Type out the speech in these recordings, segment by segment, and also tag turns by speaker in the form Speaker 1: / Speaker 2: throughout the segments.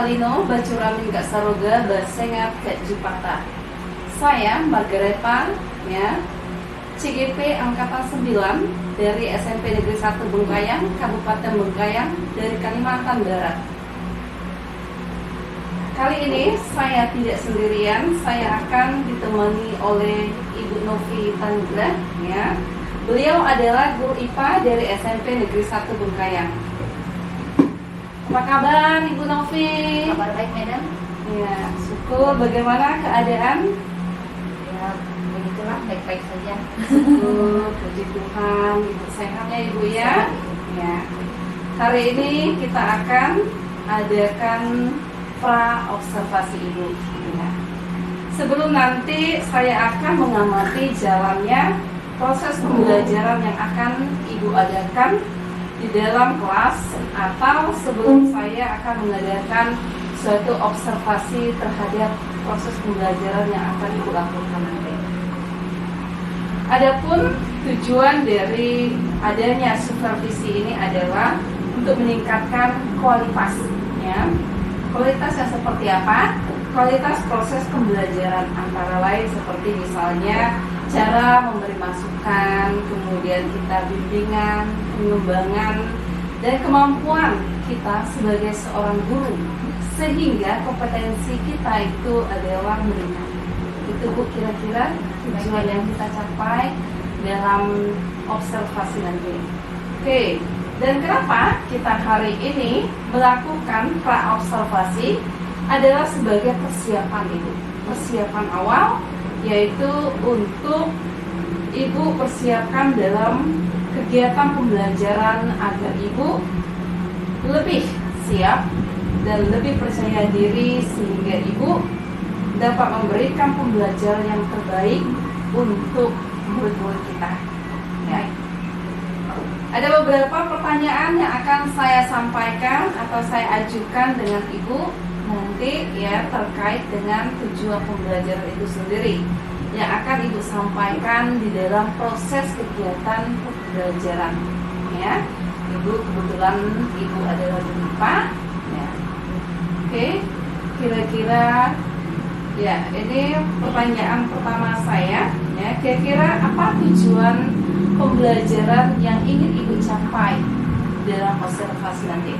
Speaker 1: Alino bacuramin gak saroga basengat ke Jipata. Saya Margareta ya, CGP Angkatan 9 dari SMP Negeri 1 Bengkayang, Kabupaten Bengkayang dari Kalimantan Barat. Kali ini saya tidak sendirian, saya akan ditemani oleh Ibu Novi Tanggra ya. Beliau adalah guru IPA dari SMP Negeri 1 Bengkayang. Apa kabar Ibu Novi?
Speaker 2: Kabar baik, Madam.
Speaker 1: Ya, syukur. Bagaimana keadaan?
Speaker 2: Ya, begitulah, baik-baik saja.
Speaker 1: Syukur, puji Tuhan. Ibu sehat ya Ibu ya? Ya. Hari ini kita akan adakan pra-observasi Ibu ya. Sebelum nanti saya akan mengamati jalannya proses pembelajaran yang akan Ibu adakan di dalam kelas, atau sebelum saya akan mengadakan suatu observasi terhadap proses pembelajaran yang akan Ibu lakukan nanti. Adapun tujuan dari adanya supervisi ini adalah untuk meningkatkan kualitasnya. Kualitas yang seperti apa? Kualitas proses pembelajaran antara lain seperti misalnya cara memberi masukan, kemudian kita bimbingan, pengembangan, dan kemampuan kita sebagai seorang guru, sehingga kompetensi kita itu adalah meningkat. Itu Bu kira-kira tujuan yang kita capai dalam observasi nanti. Oke, dan kenapa kita hari ini melakukan pra-observasi adalah sebagai persiapan itu, persiapan awal, yaitu untuk Ibu persiapkan dalam kegiatan pembelajaran agar Ibu lebih siap dan lebih percaya diri sehingga Ibu dapat memberikan pembelajaran yang terbaik untuk murid-murid kita. Ya. Ada beberapa pertanyaan yang akan saya sampaikan atau saya ajukan dengan Ibu nanti ya, terkait dengan tujuan pembelajaran itu sendiri yang akan Ibu sampaikan di dalam proses kegiatan pembelajaran ya. Ibu kebetulan Ibu adalah guru IPA ya. Oke, kira-kira ya, ini pertanyaan pertama saya ya, kira-kira apa tujuan pembelajaran yang ingin Ibu capai dalam observasi nanti?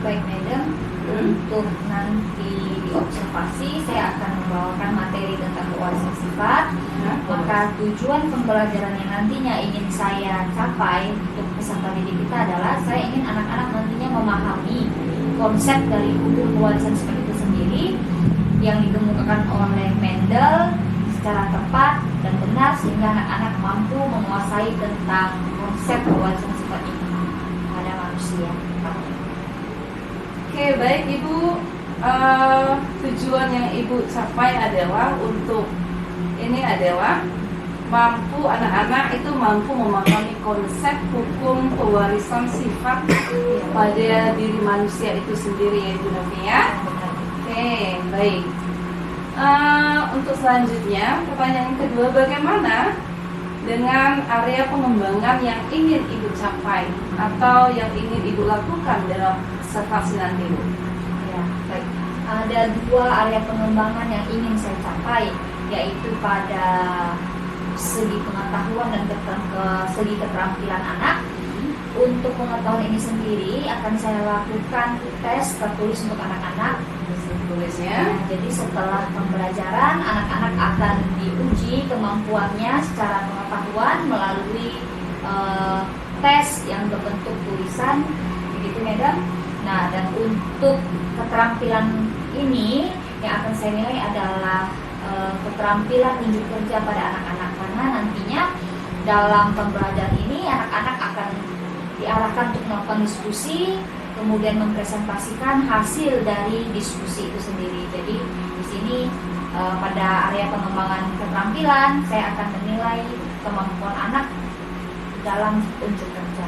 Speaker 2: Baik, Madam. Untuk nanti di observasi saya akan membawakan materi tentang kewarisan sifat. Maka tujuan pembelajaran yang nantinya ingin saya capai untuk peserta didik kita adalah saya ingin anak-anak nantinya memahami konsep dari hukum kewarisan sifat itu sendiri yang dikemukakan oleh Mendel secara tepat dan benar, sehingga anak-anak mampu menguasai tentang konsep kewarisan sifat ini pada manusia.
Speaker 1: Oke, baik Ibu. Tujuan yang Ibu capai adalah untuk ini adalah mampu anak-anak itu mampu memahami konsep hukum pewarisan sifat pada diri manusia itu sendiri ya Ibu Novi ya. Oke, baik. Untuk selanjutnya pertanyaan kedua, bagaimana dengan area pengembangan yang ingin Ibu capai atau yang ingin Ibu lakukan dalam observasi nanti Bu?
Speaker 2: Ya, baik. Ada dua area pengembangan yang ingin saya capai, yaitu pada segi pengetahuan dan segi keterampilan anak. Untuk pengetahuan ini sendiri akan saya lakukan tes tertulis untuk anak-anak.
Speaker 1: Tulisnya.
Speaker 2: Jadi setelah pembelajaran, anak-anak akan diuji kemampuannya secara pengetahuan melalui tes yang berbentuk tulisan, begitu Madam. Nah, dan untuk keterampilan ini yang akan saya nilai adalah keterampilan unjuk kerja pada anak-anak, karena nantinya dalam pembelajaran ini anak-anak akan diarahkan untuk melakukan diskusi, kemudian mempresentasikan hasil dari diskusi itu sendiri. Jadi di sini pada area pengembangan keterampilan saya akan menilai kemampuan anak dalam unjuk kerja.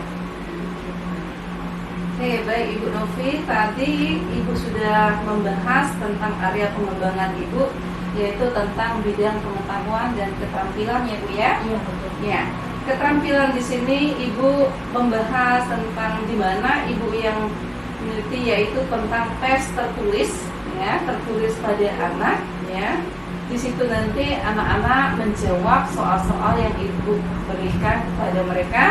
Speaker 1: Oke, baik Ibu Novi, tadi Ibu sudah membahas tentang area pengembangan Ibu, yaitu tentang bidang pengetahuan dan keterampilan ya Bu ya?
Speaker 2: Iya, betul.
Speaker 1: Ya, keterampilan di sini Ibu membahas tentang di mana Ibu yang meneliti yaitu tentang tes tertulis, ya, tertulis pada anak, ya. Di situ nanti anak-anak menjawab soal-soal yang ibu berikan kepada mereka.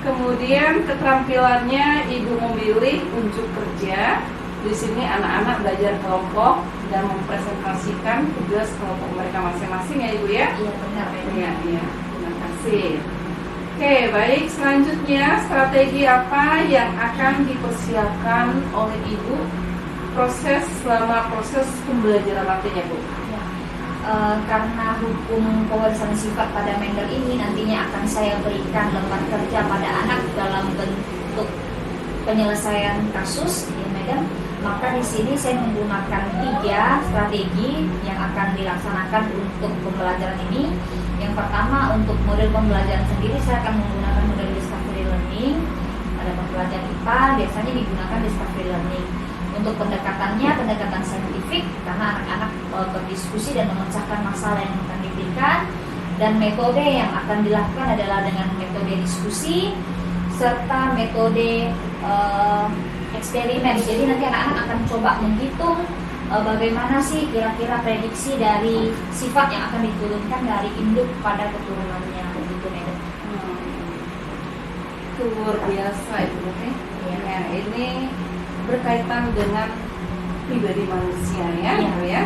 Speaker 1: Kemudian keterampilannya ibu memilih unjuk kerja. Di sini anak-anak belajar kelompok dan mempresentasikan tugas kelompok mereka masing-masing, ya ibu ya.
Speaker 2: Iya benar.
Speaker 1: Iya, iya. Terima kasih. Oke, baik. Selanjutnya strategi apa yang akan dipersiapkan oleh ibu selama proses pembelajaran nantinya, Bu?
Speaker 2: Ya. Karena hukum pewarisan sifat pada Mendel ini nantinya akan saya berikan lembar kerja pada anak dalam bentuk penyelesaian kasus, ya Madam. Maka di sini saya menggunakan 3 strategi yang akan dilaksanakan untuk pembelajaran ini. Yang pertama, untuk model pembelajaran sendiri saya akan menggunakan model discovery learning. Pada pembelajaran IPA biasanya digunakan discovery learning. Untuk pendekatannya, pendekatan saintifik karena anak-anak berdiskusi dan memecahkan masalah yang akan diberikan. Dan metode yang akan dilakukan adalah dengan metode diskusi serta metode eksperimen. Jadi nanti anak-anak akan coba menghitung bagaimana sih kira-kira prediksi dari sifat yang akan diturunkan dari induk pada keturunannya, begitu Madam.
Speaker 1: Itu luar biasa ibu. Ya, ini berkaitan dengan pribadi manusia, ya,
Speaker 2: Iya.
Speaker 1: ya.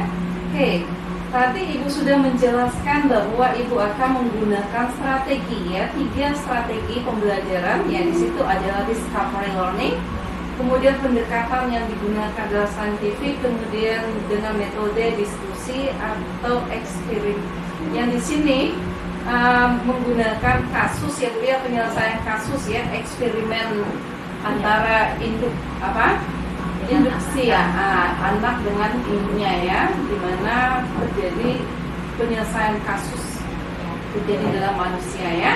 Speaker 1: Oke, tadi ibu sudah menjelaskan bahwa ibu akan menggunakan strategi, ya, 3 strategi pembelajaran. Ya, di situ adalah discovery learning. Kemudian pendekatan yang digunakan adalah saintifik, kemudian dengan metode diskusi atau eksperimen. Yang di sini menggunakan kasus, ya Bu, ya, penyelesaian kasus, ya, eksperimen antara induk induksi, ya, anak dengan ibunya, ya, di mana terjadi penyelesaian kasus terjadi dalam manusia, ya.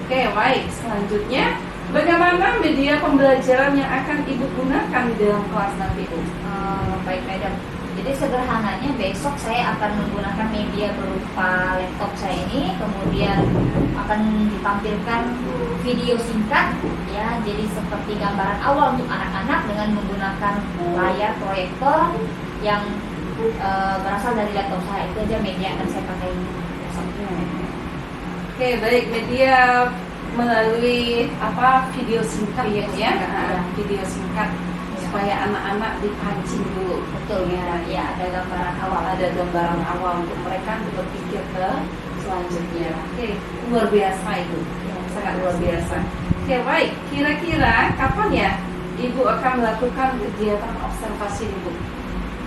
Speaker 1: Oke, baik. Selanjutnya, bagaimana media pembelajaran yang akan ibu gunakan di dalam kelas nanti, Bu?
Speaker 2: Baik Madam. Jadi sederhananya besok saya akan menggunakan media berupa laptop saya ini, kemudian akan ditampilkan video singkat, ya. Jadi seperti gambaran awal untuk anak-anak dengan menggunakan layar proyektor yang berasal dari laptop saya. Itu aja media yang akan saya pakai besok.
Speaker 1: Oke, baik. Media melalui video singkat, ya, video singkat supaya anak-anak dipancing dulu.
Speaker 2: Betul, ya, ada gambaran awal.
Speaker 1: Ada gambaran awal untuk mereka untuk berpikir ke selanjutnya. Oke, luar biasa itu, sangat luar biasa. Oke, baik. Kira-kira kapan ya ibu akan melakukan kegiatan observasi ibu?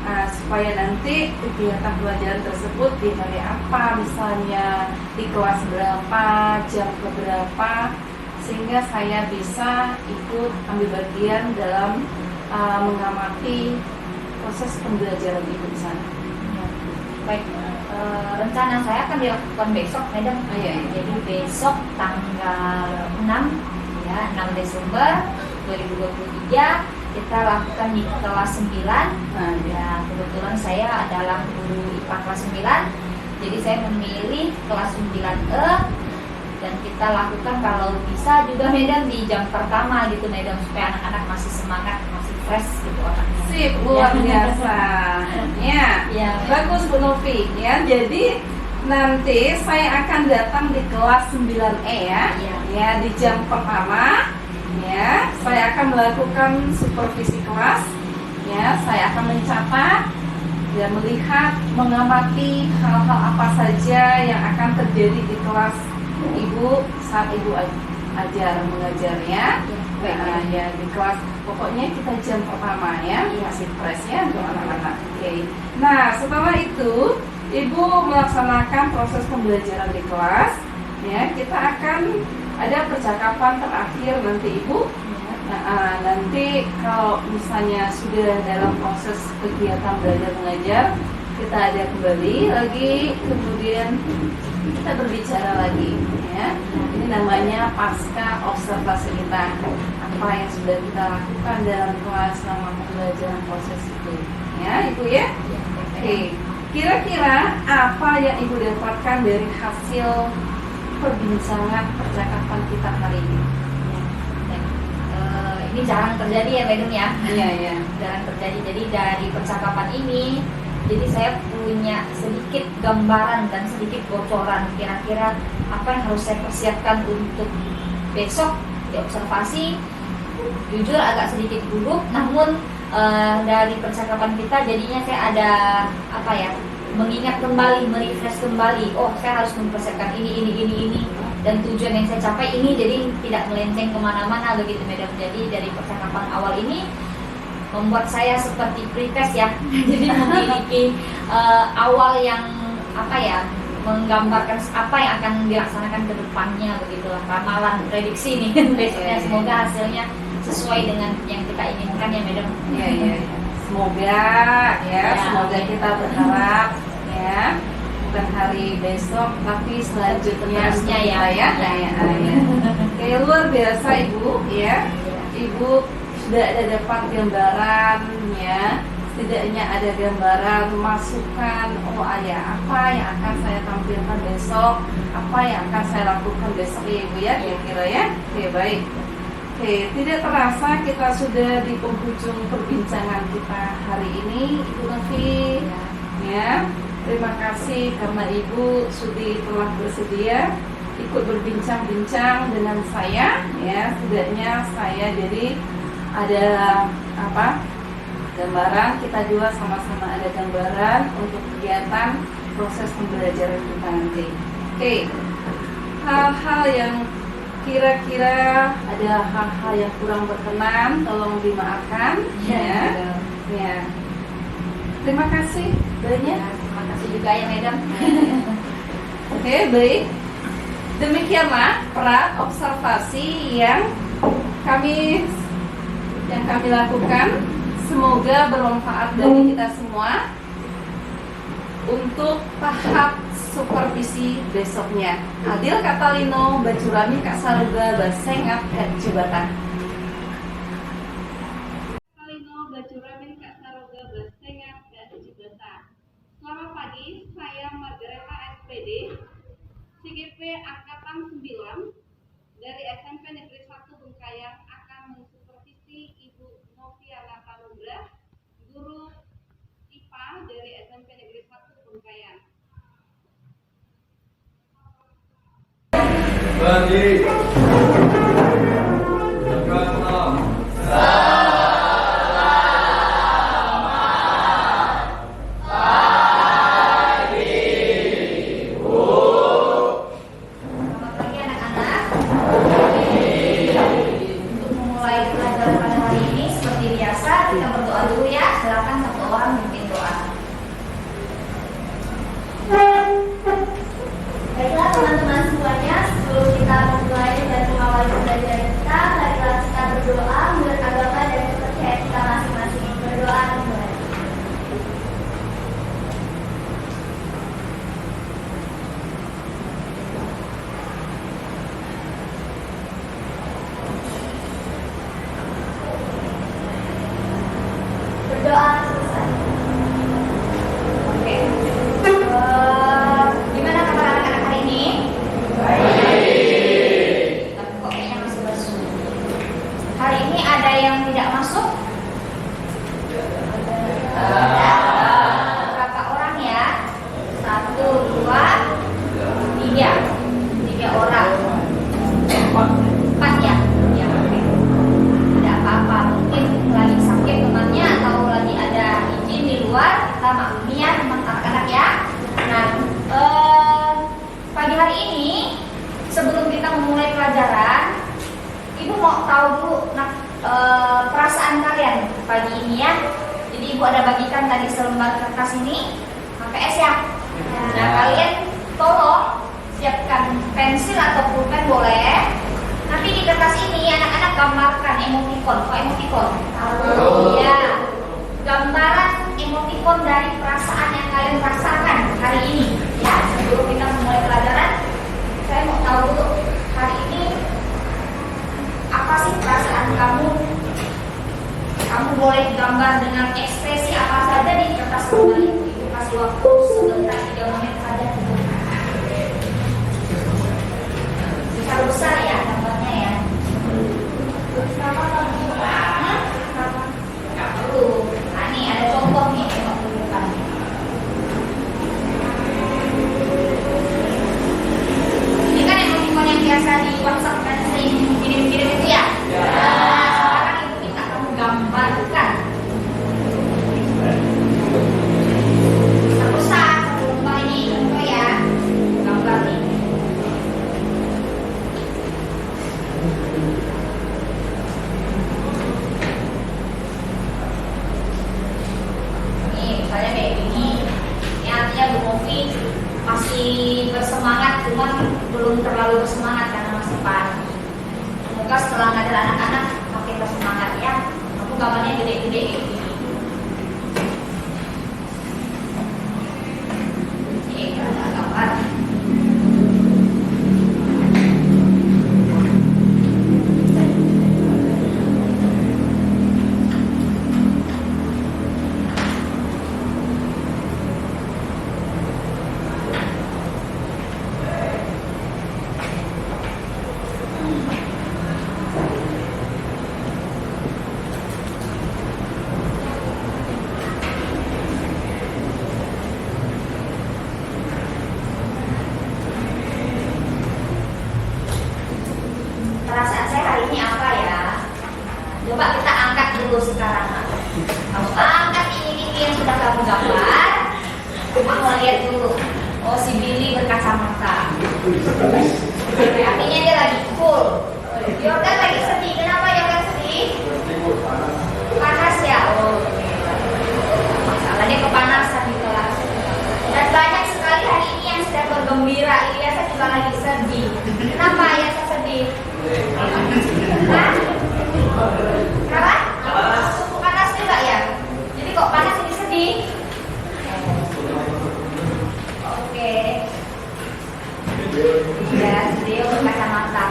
Speaker 1: Supaya nanti kegiatan pelajaran tersebut di hari apa, misalnya di kelas berapa, jam berapa, sehingga saya bisa ikut ambil bagian dalam mengamati proses pembelajaran ibu di sana.
Speaker 2: Baik, rencana saya akan dilakukan besok, Madam.
Speaker 1: Iya.
Speaker 2: Jadi besok tanggal 6, ya, 6 Desember 2023 kita lakukan di kelas 9. Ya, kebetulan saya adalah guru IPA kelas 9. Jadi saya memilih kelas 9E dan kita lakukan kalau bisa juga Madam di jam pertama gitu Madam, supaya anak-anak masih semangat, masih fresh gitu otaknya.
Speaker 1: Sip, luar biasa. Ya, bagus Bu Novi, ya. Jadi nanti saya akan datang di kelas 9E, ya. Ya, di jam pertama, ya. Saya akan melakukan supervisi kelas, ya. Saya akan mencatat dan melihat, mengamati hal-hal apa saja yang akan terjadi di kelas ibu saat ibu mengajarnya. Ya, di kelas pokoknya kita jam pertama, ya, masih fresh, ya, untuk anak-anak. Oke. Nah, setelah itu ibu melaksanakan proses pembelajaran di kelas, ya. Kita akan ada percakapan terakhir nanti ibu. Nanti kalau misalnya sudah dalam proses kegiatan belajar mengajar, kita ada kembali lagi, kemudian kita berbicara lagi, ya. Ini namanya pasca observasi kita, apa yang sudah kita lakukan dalam kelas selama pembelajaran proses itu, ya ibu, ya. Oke, kira-kira apa yang ibu dapatkan dari hasil perbincangan percakapan kita hari ini?
Speaker 2: ini jarang terjadi ya Madam ya.
Speaker 1: Iya.
Speaker 2: Jarang terjadi. Jadi dari percakapan ini, jadi saya punya sedikit gambaran dan sedikit bocoran kira-kira apa yang harus saya persiapkan untuk besok di observasi. Jujur agak sedikit gugup, namun dari percakapan kita jadinya saya ada apa ya, mengingat kembali, merefresh kembali. Oh, saya harus mempersiapkan ini, dan tujuan yang saya capai ini, jadi tidak melenceng kemana-mana begitu Madam. Jadi dari percakapan awal ini membuat saya seperti pretest ya. Jadi memiliki awal yang apa ya, menggambarkan apa yang akan dilaksanakan ke depannya begitulah, ramalan prediksi nih besoknya. Semoga hasilnya sesuai dengan yang kita inginkan ya Madam.
Speaker 1: Iya. Semoga ya, semoga kita berharap ya, bukan hari besok tapi selanjutnya ya. Oke, luar biasa Ibu ya. Ibu sudah ada dapat gambaran ya, setidaknya ada gambaran masukan, oh ya, apa yang akan saya tampilkan besok, apa yang akan saya lakukan besok ya Ibu ya, kira-kira ya. Oke, baik. Oke, tidak terasa kita sudah di penghujung perbincangan kita hari ini Ibu Novi ya. Terima kasih karena Ibu telah bersedia ikut berbincang-bincang dengan saya ya. Setidaknya saya jadi ada gambaran, kita juga sama-sama ada gambaran untuk kegiatan proses pembelajaran kita nanti. Oke, hal-hal yang kira-kira ada hal-hal yang kurang berkenan tolong dimaafkan ya. Terima kasih banyak.
Speaker 2: Terima kasih juga ya Madam.
Speaker 1: Oke, baik. Demikianlah peran observasi yang kami lakukan. Semoga bermanfaat bagi kita semua untuk tahap supervisi besoknya. Adil Katalino, Bacurami Kak Saruga, Basengat Kak Jabatan. Katalino, Bacurami Kak Saruga, Basengat Kak Jabatan. Selamat pagi, saya Margareta SPD, CGP Angkatan 9 dari SMP Negeri 1 Bengkayang akan mensupervisi Ibu Noviana Tanugrah, guru IPA dari SMP Negeri 1 Bengkayang.
Speaker 3: Berdiri. Tegak salam.
Speaker 2: Selamat pagi anak-anak. Untuk memulai pelajaran pada hari ini seperti biasa kita berdoa dulu ya. Silakan satu orang memimpin doa.
Speaker 4: Baiklah teman-teman semuanya, sebelum kita memulai dan mengawali pembelajaran kita, marilah kita berdoa menurut agama dan kepercayaan kita masing-masing. Berdoa dimulai. Berdoa selesai.
Speaker 2: Oke. Gimana kabar anak-anak hari ini? Tapi kok kayaknya masih lesu. Hari ini ada yang tidak masuk? Berapa orang ya? 1, 2, 3. 3 orang. 4 ya? Ya, oke. Tidak apa-apa. Mungkin lagi sakit temannya atau lagi ada izin di luar. Kita maklumi ya teman anak-anak ya. Nah, pagi hari ini sebelum kita memulai pelajaran, Ibu mau tahu dulu perasaan kalian pagi ini ya. Jadi Ibu ada bagikan tadi selembar kertas ini HPS ya. Nah, kalian tolong siapkan pensil atau pulpen boleh. Nanti di kertas ini anak-anak gambarkan emoticon. Kok emoticon? Iya. Gambaran emoticon dari perasaan yang kalian rasakan hari ini ya. Sebelum kita memulai pelajaran, saya mau tahu dulu hari ini apa sih perasaan kamu. Kamu boleh gambar dengan ekspresi apa saja di kertas gambar itu. Ibu kasih waktu sebentar 3 menit saja. Besar-besar ya gambarnya ya.
Speaker 4: Selamat pagi.
Speaker 2: masa depan. Semoga setelah ngajar anak-anak makin bersemangat ya. Aku gambarnya gede-gede kayak gini. Ini gambar. Perasaan saya hari ini apa ya? Coba kita angkat dulu sekarang. Kamu angkat ini yang sudah kamu gambar. Coba mau lihat dulu. Oh, si Billy berkacamata. Artinya dia lagi full. Yordan lagi sedih. Kenapa Yordan sedih? Panas ya. Oh, masalahnya kepanasan di kelas. Dan banyak sekali hari ini yang sedang bergembira. Ilyasa juga lagi sedih. Kenapa Ilyasa sedih? Hah? Kenapa? Panas juga ya? Jadi kok panas ini sedih? Oke. Ya, sedih berkacamata.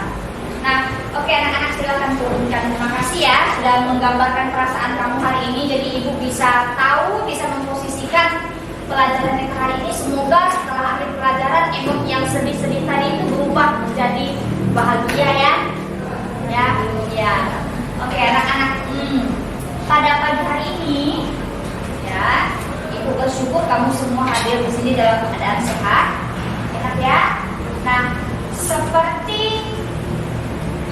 Speaker 2: Nah, oke anak-anak silakan turunkan. Terima kasih ya sudah menggambarkan perasaan kamu hari ini. Jadi ibu bisa tahu, bisa memposisikan pelajaran kita hari ini. Semoga setelah akhir pelajaran emosi yang sedih-sedih tadi itu berubah menjadi bahagia ya. Ya. Oke anak-anak. Pada pagi hari ini ya, ibu bersyukur kamu semua hadir di sini dalam keadaan sehat. Enak ya. Nah, seperti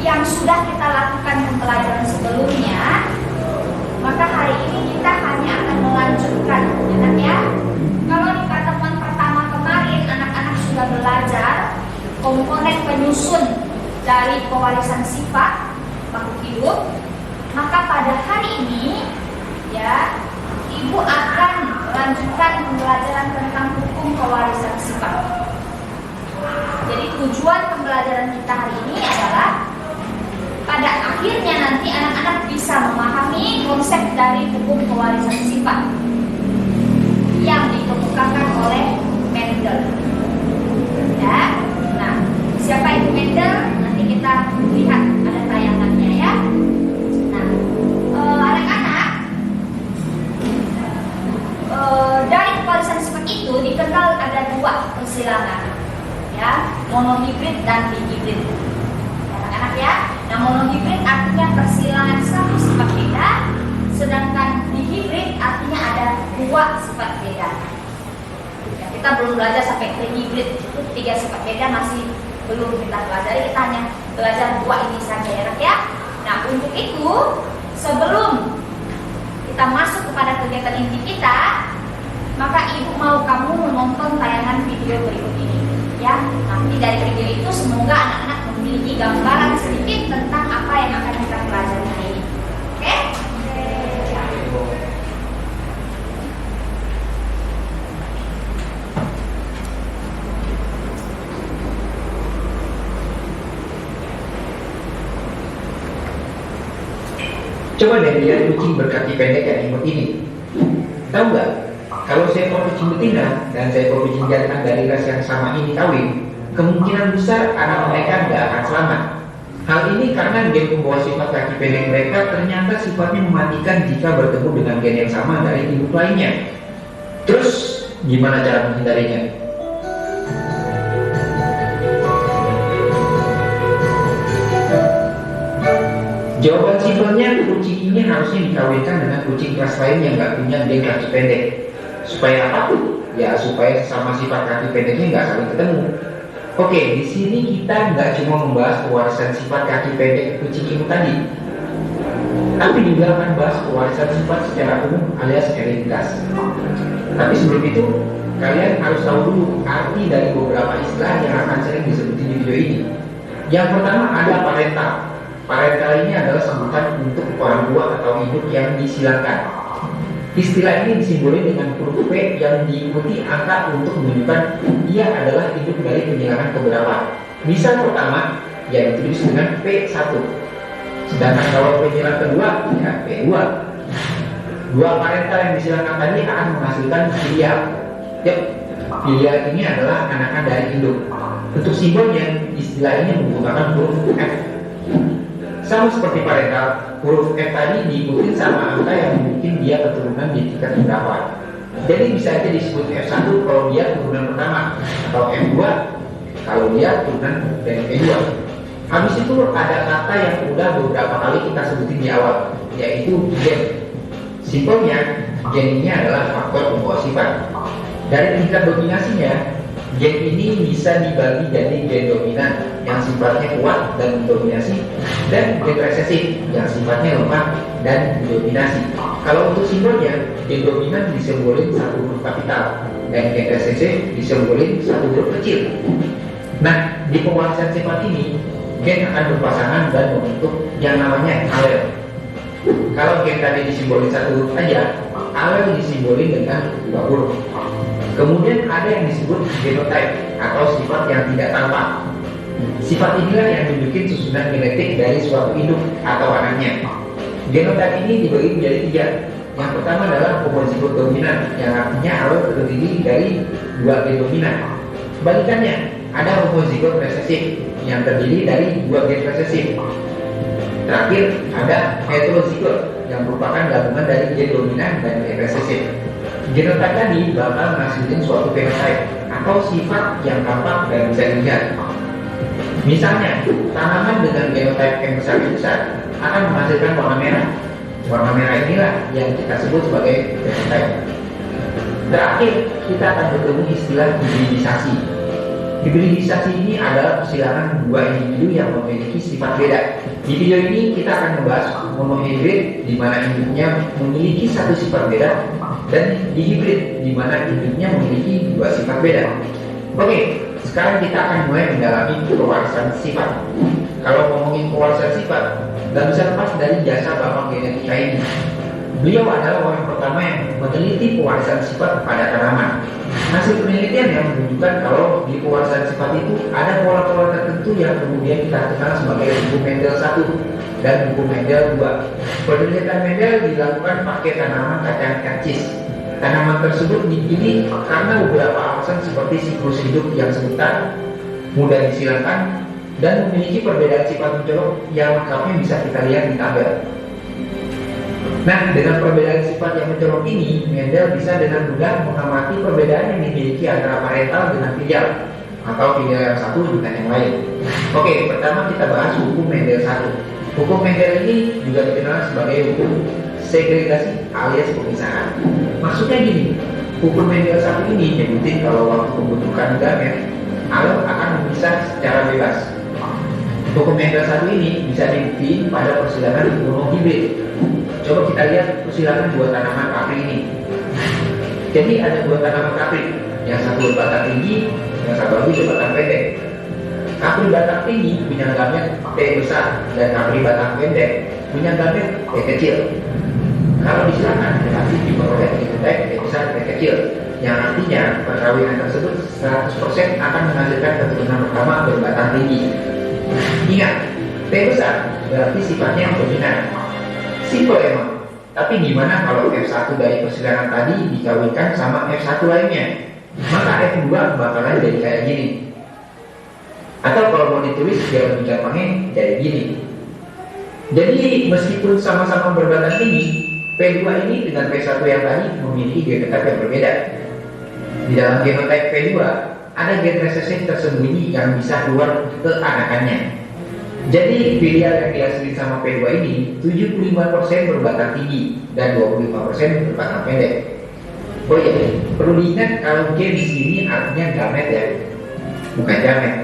Speaker 2: yang sudah kita lakukan pembelajaran sebelumnya, maka hari ini kita hanya akan melanjutkan, ya. Kalau di pertemuan pertama kemarin anak-anak sudah belajar komponen penyusun dari pewarisan sifat makhluk hidup, maka pada hari ini, ya, ibu akan melanjutkan pembelajaran tentang hukum pewarisan sifat. Jadi tujuan pembelajaran kita hari ini adalah pada akhirnya nanti anak-anak bisa memahami konsep dari hukum pewarisan sifat yang dikemukakan oleh Mendel. Ya, nah siapa itu Mendel? Nanti kita lihat ada tayangannya ya. Nah, anak-anak dari pewarisan sifat itu dikenal ada dua persilangan, ya, monohibrid dan dihibrid. Anak-anak ya. Nah, monohibrid artinya persilangan satu sifat beda, sedangkan dihibrid artinya ada dua sifat beda. Ya, kita belum belajar sampai trihibrid, itu tiga sifat beda masih belum kita pelajari, kita hanya belajar dua ini saja ya anak ya. Nah, untuk itu sebelum kita masuk kepada kegiatan inti kita, maka ibu mau kamu menonton tayangan video berikut ini ya. Nanti dari video itu semoga anak-anak memiliki gambaran sedikit tentang apa yang akan kita pelajari hari ini. Oke?
Speaker 3: Coba deh lihat kucing berkaki pendek yang imut ini. Tahu nggak? Kalau seekor kucing betina dan seekor kucing jantan dari ras yang sama ini kawin, kemungkinan besar anak mereka nggak akan selamat. Hal ini karena gen pembawa sifat kaki pendek mereka ternyata sifatnya mematikan jika bertemu dengan gen yang sama dari induk lainnya. Terus gimana cara menghindarinya? Jawaban simpelnya, kucing ini harusnya dikawinkan dengan kucing ras lain yang nggak punya gen kaki pendek. Supaya apa tuh? Ya supaya sama sifat kaki pendeknya nggak saling ketemu. Oke, di sini kita nggak cuma membahas pewarisan sifat kaki pendek kucing imut tadi, tapi juga akan bahas pewarisan sifat secara umum alias hereditas. Tapi sebelum itu, kalian harus tahu dulu arti dari beberapa istilah yang akan sering disebutin di video ini. Yang pertama ada parental. Parental ini adalah sebutan untuk orang tua atau induk yang disilakan. Istilah ini disimbolin dengan huruf P yang diikuti angka untuk menunjukkan ia adalah induk dari penyilangan keberapa. Misal pertama, yang ditulis dengan P1. Sedangkan kalau penyilang kedua, ya P2. Dua parental yang disilakan tadi akan menghasilkan filial. Yap, filial ini adalah anakan dari induk. Untuk simbolnya, istilah ini menggunakan huruf F. Sama seperti parental, huruf F tadi diikuti sama angka yang mungkin dia keturunan di tingkat berapa. Jadi bisa aja disebut F1 kalau dia turunan pertama, atau F2 kalau dia turunan dari P2. Habis itu ada kata yang udah beberapa kali kita sebutin di awal, yaitu gen. Simpelnya, gen ini adalah faktor pembawa sifat. Dari tingkat dominasinya, gen ini bisa dibagi jadi gen dominan yang sifatnya kuat dan mendominasi, dan gen resesif yang sifatnya lemah dan mendominasi. Kalau untuk simbolnya, gen dominan disimbolin satu huruf kapital dan gen resesif disimbolin satu huruf kecil. Nah, di pewarisan sifat ini, gen akan berpasangan dan membentuk yang namanya alel. Kalau gen tadi disimbolin satu huruf aja, alel disimbolin dengan dua huruf. Kemudian ada yang disebut genotype atau sifat yang tidak tampak. Sifat inilah yang menunjukkan susunan genetik dari suatu induk atau anaknya. Genotype ini dibagi menjadi tiga. Yang pertama adalah homozigot dominan, yang artinya alel terdiri dari dua gen dominan. Balikannya, ada homozigot resesif yang terdiri dari dua gen resesif. Terakhir, ada heterozigot yang merupakan gabungan dari gen dominan dan gen resesif. Genotype tadi bakal menghasilkan suatu phenotype atau sifat yang tampak dan bisa dilihat. Misalnya, tanaman dengan genotype yang besar akan menghasilkan warna merah. Warna merah inilah yang kita sebut sebagai phenotype. Terakhir, kita akan bertemu istilah hibridisasi. Hibridisasi ini adalah persilangan dua individu yang memiliki sifat beda. Di video ini kita akan membahas monohibrid, di mana induknya memiliki satu sifat beda, dan dihibrid, di mana induknya memiliki dua sifat beda. Oke, sekarang kita akan mulai mendalami pewarisan sifat. Kalau ngomongin pewarisan sifat, nggak bisa lepas dari jasa Bapak genetika ini. Beliau adalah orang pertama yang meneliti pewarisan sifat pada tanaman. Hasil penelitian yang menunjukkan kalau di pewarisan sifat itu ada pola-pola tertentu yang kemudian kita kenal sebagai hukum Mendel 1 dan hukum Mendel 2. Penelitian Mendel dilakukan pakai tanaman kacang kacis. Tanaman tersebut dipilih karena beberapa alasan seperti siklus hidup yang sebentar, mudah disilangkan, dan memiliki perbedaan sifat mencolok yang lengkapnya bisa kita lihat di tabel. Nah, dengan perbedaan sifat yang mencolok ini, Mendel bisa dengan mudah mengamati perbedaan yang dimiliki antara parental dengan filial, atau filial yang satu dengan yang lain. Oke, pertama kita bahas hukum Mendel 1. Hukum Mendel ini juga dikenal sebagai hukum segregasi alias pemisahan. Maksudnya gini, hukum Mendel 1 ini nyebutin kalau waktu pembentukan gamet, alel akan memisah secara bebas. Hukum Mendel 1 ini bisa dibuktiin pada persilangan monohibrid. Coba kita lihat persilangan dua tanaman kapri ini. Jadi ada dua tanaman kapri, yang satu berbatang tinggi, yang satu lagi berbatang pendek. Kapri batang tinggi punya gamet T besar, dan kapri batang pendek punya gamet T kecil. Kalau disilakan, berarti diperoleh genotype T besar T kecil, yang artinya perkawinan tersebut 100% akan menghasilkan keturunan pertama berbatang tinggi. Ingat, T besar berarti sifatnya dominan. Simpel emang. Tapi gimana kalau F1 dari persilangan tadi dikawinkan sama F1 lainnya? Maka F2 bakalan jadi kayak gini. Atau kalau mau ditulis biar lebih gampangnya jadi gini. Jadi meskipun sama-sama berbatang tinggi, P2 ini dengan P1 yang tadi memiliki genotype yang berbeda. Di dalam genotype P2 ada gen resesif tersembunyi yang bisa keluar ke anakannya. Jadi filial yang dihasilkan sama P2 ini 75% berbatang tinggi dan 25% berbatang pendek. Oh iya, perlu diingat kalau gen di sini artinya gamet ya, bukan jamet.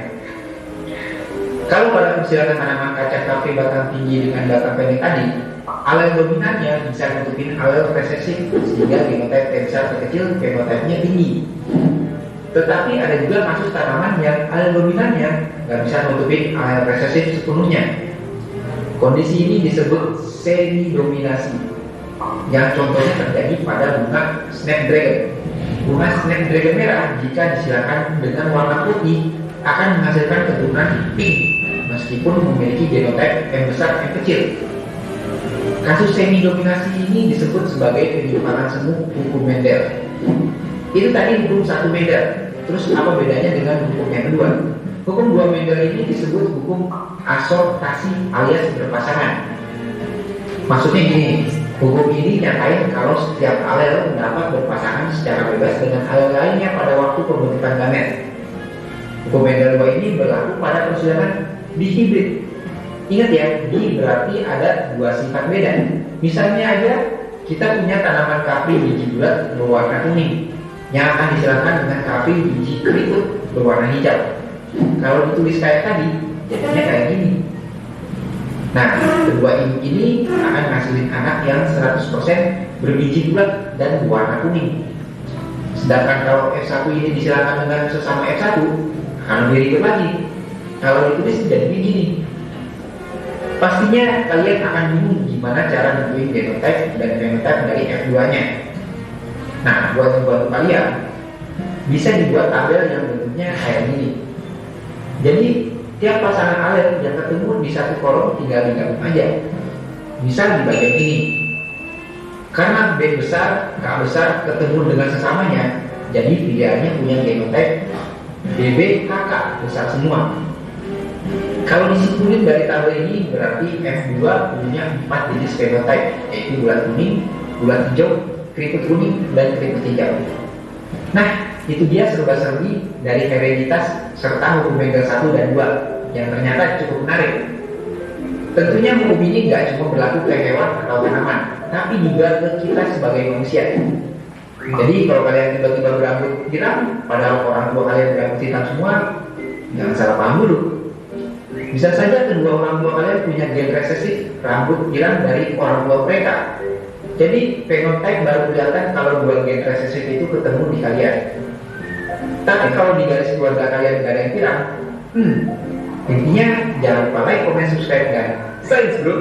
Speaker 3: Kalau pada persilangan tanaman kacang kapri batang tinggi dengan batang pendek tadi, alel dominannya bisa nutupin alel resesif sehingga genotype T besar T kecil fenotipenya tinggi. Tetapi ada juga kasus tanaman yang alel dominannya nggak bisa nutupin alel resesif sepenuhnya. Kondisi ini disebut semi-dominasi, yang contohnya terjadi pada bunga snapdragon. Bunga snapdragon merah jika disilakan dengan warna putih akan menghasilkan keturunan pink, meskipun memiliki genotipe M besar M kecil. Kasus semi-dominasi ini disebut sebagai penyimpangan semu hukum Mendel. Itu tadi hukum 1 Mendel. Terus apa bedanya dengan hukum yang kedua? Hukum 2 Mendel ini disebut hukum asortasi alias berpasangan. Maksudnya gini, hukum ini nyatain kalau setiap alel dapat berpasangan secara bebas dengan alel lainnya pada waktu pembentukan gamet. Hukum Mendel 2 ini berlaku pada persidangan dihibrid. Ingat ya, di berarti ada 2 sifat beda. Misalnya aja kita punya tanaman kapri biji bulat berwarna kuning yang akan disilakan dengan kapri biji keriput berwarna hijau. Kalau ditulis kayak tadi, jadinya kayak gini. Nah, kedua ini akan menghasilkan anak yang 100% berbiji bulat dan berwarna kuning. Sedangkan kalau F1 ini disilakan dengan sesama F1, akan lebih ribet lagi. Kalau ditulis jadi begini. Pastinya kalian akan bingung gimana cara nentuin genotype dan phenotype dari F2-nya. Nah, buat membantu kalian, bisa dibuat tabel yang bentuknya kayak gini. Jadi, tiap pasangan alel yang ketemu di satu kolom tinggal digabung aja. Misal di bagian ini. Karena B besar, K besar ketemu dengan sesamanya, jadi pilihannya punya genotype BB, KK besar semua. Kalau disimpulin dari tabel ini berarti F2 punya 4 jenis phenotype, yaitu bulat kuning, bulat hijau, keriput kuning, dan keriput hijau. Nah, itu dia serba-serbi dari hereditas serta hukum Mendel 1 dan 2 yang ternyata cukup menarik. Tentunya hukum ini nggak cuma berlaku ke hewan atau tanaman, tapi juga ke kita sebagai manusia. Jadi kalau kalian tiba-tiba berambut pirang, padahal orang tua kalian berambut hitam semua, jangan salah paham dulu. Bisa saja kedua orang tua kalian punya gen resesif rambut pirang dari orang tua mereka. Jadi phenotype baru kelihatan kalau dua gen resesif itu ketemu di kalian. Tapi kalau di garis keluarga kalian nggak ada yang pirang, intinya jangan lupa like, comment, subscribe, dan thanks bro.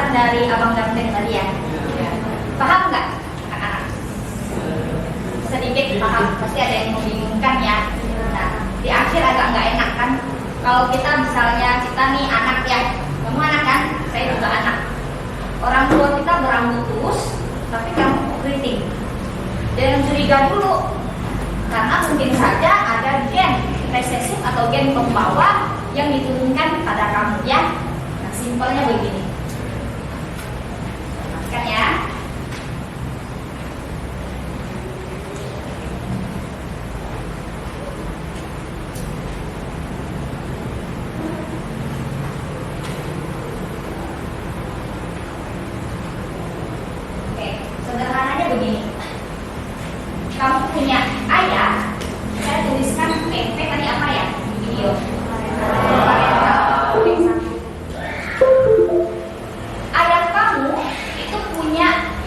Speaker 2: Dari Abang Ganteng tadi ya, paham nggak anak-anak? Sedikit paham, pasti ada yang membingungkan ya. Nah, di akhir agak nggak enak kan? Kalau kita misalnya kita nih anak ya, kamu anak kan? Saya juga anak. Orang tua kita berambut lurus, tapi kamu keriting. Jangan curiga dulu, karena mungkin saja ada gen resesif atau gen pembawa yang diturunkan pada kamu ya. Nah, simpelnya begini. Kan ya. Oke, sederhananya begini. Kamu punya ayah, saya tuliskan MP tadi apa ya di video?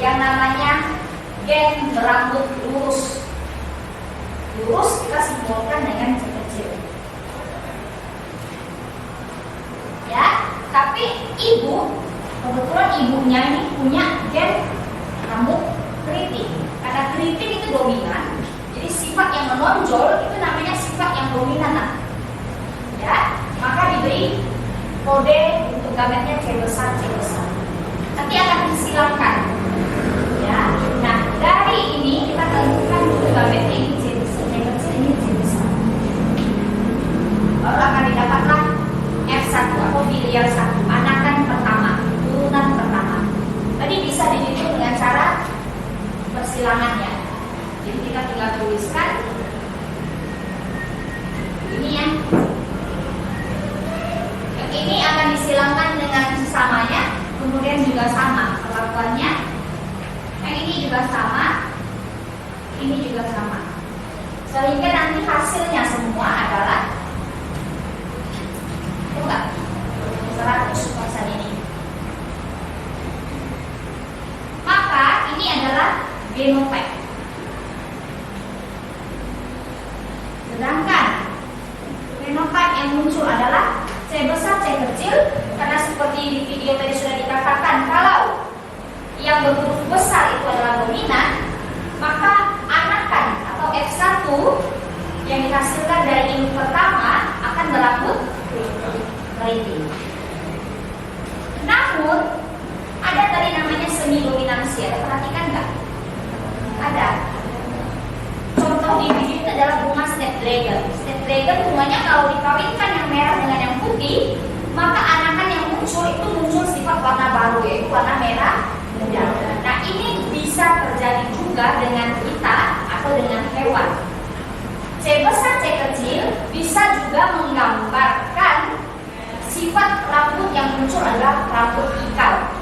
Speaker 2: Yang namanya gen berambut lurus. Lurus kita simbolkan dengan C kecil. Ya, tapi ibu, kebetulan ibunya ini punya gen rambut keriting. Karena keriting itu dominan, jadi sifat yang menonjol itu namanya sifat yang dominan. Ya, maka diberi kode untuk gametnya C besar, C besar. Nanti akan disilakan. Ya, nah dari ini kita tentukan dulu gametnya ini C besar, C kecil, ini C besar. Baru akan didapatlah F1 atau filial 1, anakan pertama, turunan pertama. Tadi bisa dihitung dengan cara persilangan ya. Jadi kita tinggal tuliskan ini ya. Yang ini akan disilangkan dengan sesamanya, kemudian juga sama perlakuannya. Yang ini juga sama, ini juga sama. Sehingga nanti hasilnya semua adalah enggak 100% ini. Maka ini adalah genotype. yang muncul adalah C besar, C kecil, karena seperti di video tadi sudah dikatakan, kalau yang berhuruf besar itu adalah dominan, maka anakan atau F1 yang dihasilkan dari induk pertama akan berambut keriting. Namun ada tadi namanya semi dominansi, ada perhatikan nggak? Ada. Contoh di video itu adalah bunga snapdragon. Snapdragon bunganya kalau dikawinkan yang merah dengan yang putih, maka anakan yang muncul itu muncul sifat warna baru, yaitu warna merah muda. Nah, ini bisa terjadi juga dengan kita atau dengan hewan. C besar, C kecil bisa juga menggambarkan sifat rambut yang muncul adalah rambut ikal.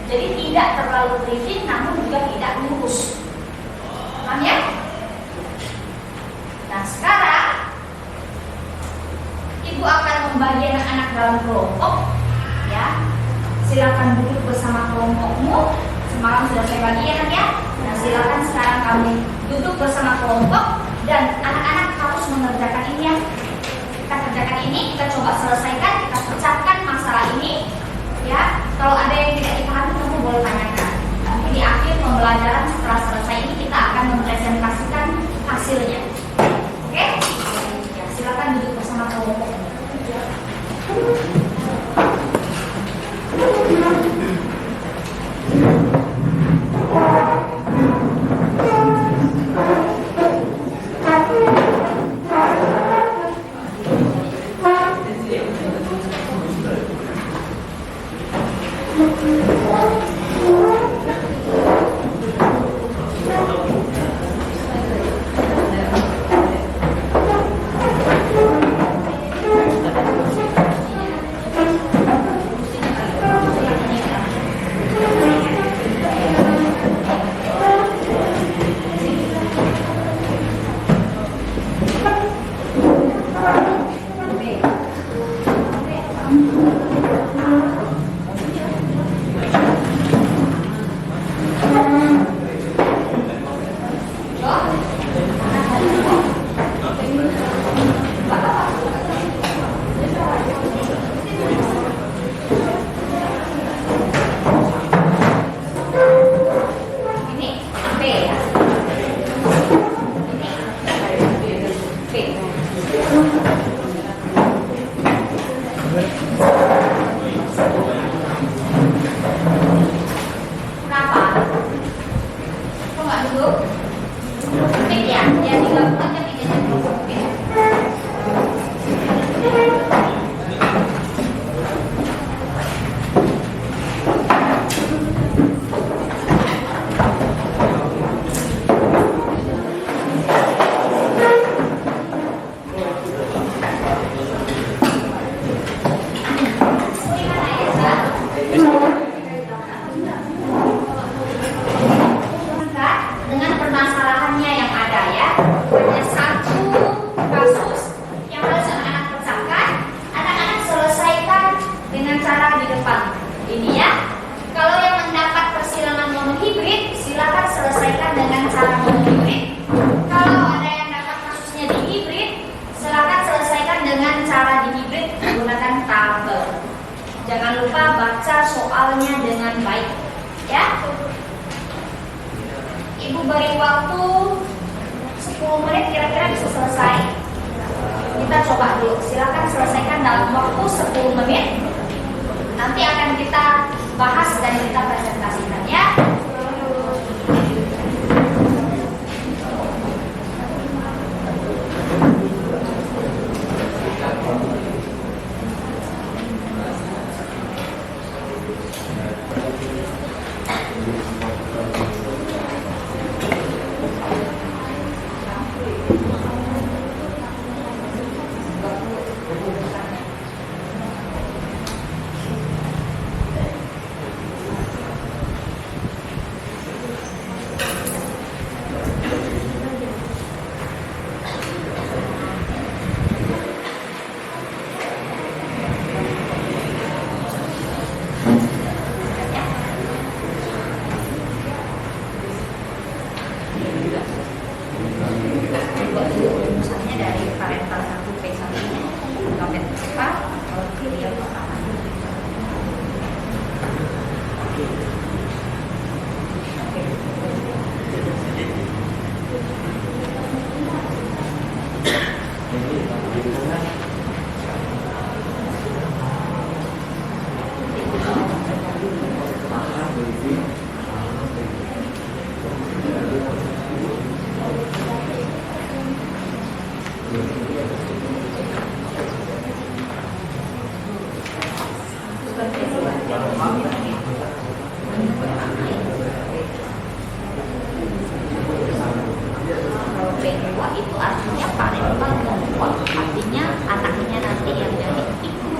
Speaker 2: Jadi tidak terlalu keriting, namun juga tidak lurus. Paham ya? Nah, sekarang Ibu akan membagi anak-anak dalam kelompok, ya. Silakan duduk bersama kelompokmu. Semalam sudah saya bagi ya, ya. Nah, silakan sekarang kamu duduk bersama kelompok dan anak-anak harus mengerjakan ini ya. Kita kerjakan ini, kita coba selesaikan, kita pecahkan masalah ini, ya. Kalau ada yang tidak dipahami, kamu boleh tanyakan. Nanti di akhir pembelajaran setelah selesai ini kita akan mempresentasikan hasilnya. Oke? Ya, silakan duduk bersama kelompok. Jangan lupa baca soalnya dengan baik, ya. Ibu beri waktu 10 menit kira-kira bisa selesai. Kita coba dulu, silakan selesaikan dalam waktu 10 menit. Nanti akan kita bahas dan kita presentasikan, ya. Bengkua itu artinya parental bengkua, artinya anaknya nanti yang jadi ibu.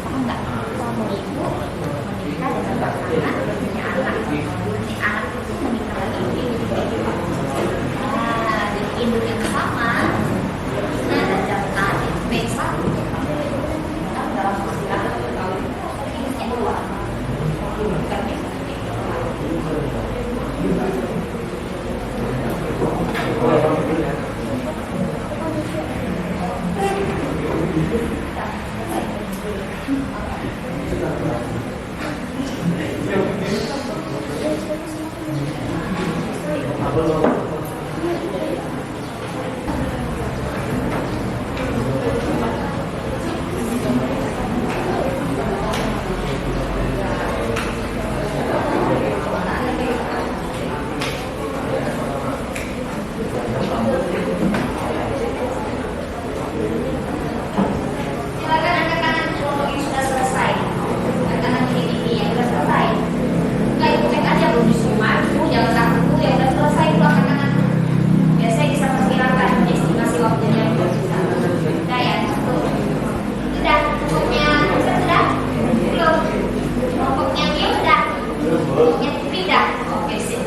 Speaker 2: Paham nggak? Ibu menikah dengan pasangan punya anak, nanti anak itu menikah lagi induk. Nah, di induk yang sama, ini ada jabatan B1. Dalam istilah perkawinan induknya dua, bukan B1.
Speaker 4: Silakan angkat tangan kelompok yang sudah selesai. Angkat tangan ini yang sudah selesai. Enggak, ibu cek aja belum disuruh maju, jangan takut dulu yang sudah selesai itu angkat tangan. Biasanya bisa perkirakan estimasi waktunya itu bisa. Udah ya, satu. Sudah, kelompoknya sudah? Belum. Kelompoknya dia sudah. Kelompoknya tidak. Oke, sip.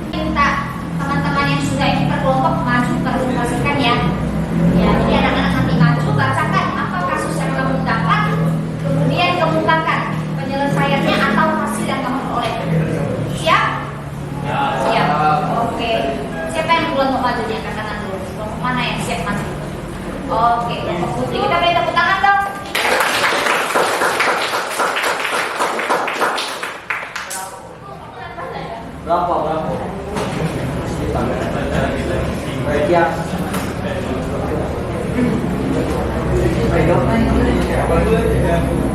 Speaker 4: Minta teman-teman yang sudah ini berkelompok maju presentasikan ya. Ya, jadi anak-anak nanti maju bacakan apa kasus yang kamu dapat, kemudian kemukakan penyelesaiannya atau hasil yang kamu peroleh. Siap? Siap. Oke. Siapa yang kelompok maju nih? Angkat tangan dulu. Kelompok mana yang siap maju? Oke, kelompok putri kita beri tepuk tangan dong.
Speaker 5: Berapa? Ya.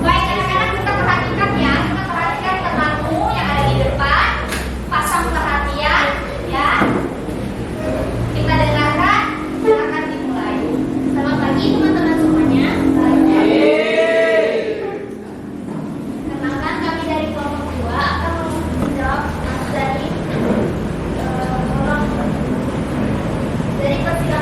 Speaker 4: Baik anak-anak, kita perhatikan ya, kita perhatikan temanmu yang ada di depan, pasang perhatian ya. Kita dengarkan, silakan dimulai. Selamat pagi teman-teman semuanya. Kenalkan kami dari kelompok 2 akan menjawab dari persidangan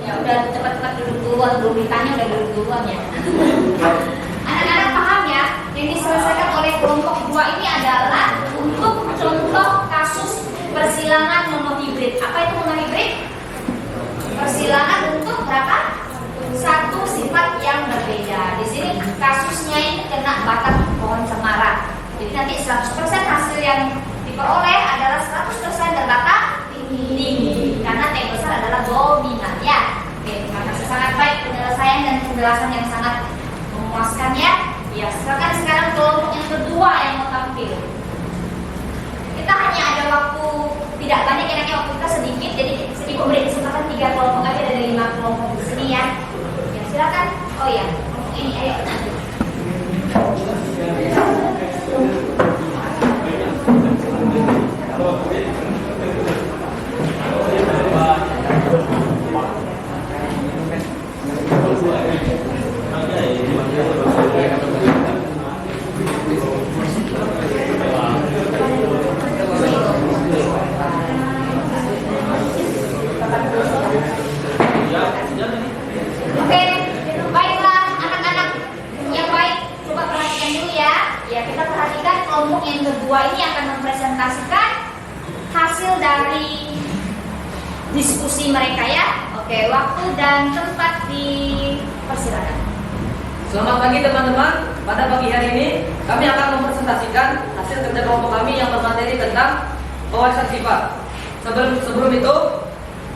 Speaker 4: Ya udah cepat-cepat duduk duluan, belum ditanya udah duduk duluan ya. Anak-anak paham ya? Yang diselesaikan oleh kelompok 2 ini adalah untuk contoh kasus persilangan monohibrid. Apa itu monohibrid? Persilangan untuk berapa? Satu sifat yang berbeda. Di sini kasusnya ini kena batang pohon cemara. Jadi nanti 100% hasil yang diperoleh adalah 100% berbatang tinggi. Karena T besar adalah dominan ya. Oke, terima kasih sangat baik penyelesaian dan penjelasan yang sangat memuaskan ya. Ya, silakan sekarang kelompok yang kedua yang mau tampil. Kita hanya ada waktu tidak banyak, enaknya waktu kita sedikit, jadi sedikit beri kesempatan 3 kelompok aja dari 5 kelompok di sini ya. Ya silakan. Oh ya, kelompok ini ayo. Oke, baiklah anak-anak yang baik, coba perhatikan dulu ya. Ya, kita perhatikan kelompok yang kedua ini akan mempresentasikan hasil dari diskusi mereka ya. Oke, waktu dan tempat dipersilakan.
Speaker 6: Selamat pagi teman-teman. Pada pagi hari ini kami akan mempresentasikan hasil kerja kelompok kami yang bermateri tentang pewarisan sifat. Sebelum itu,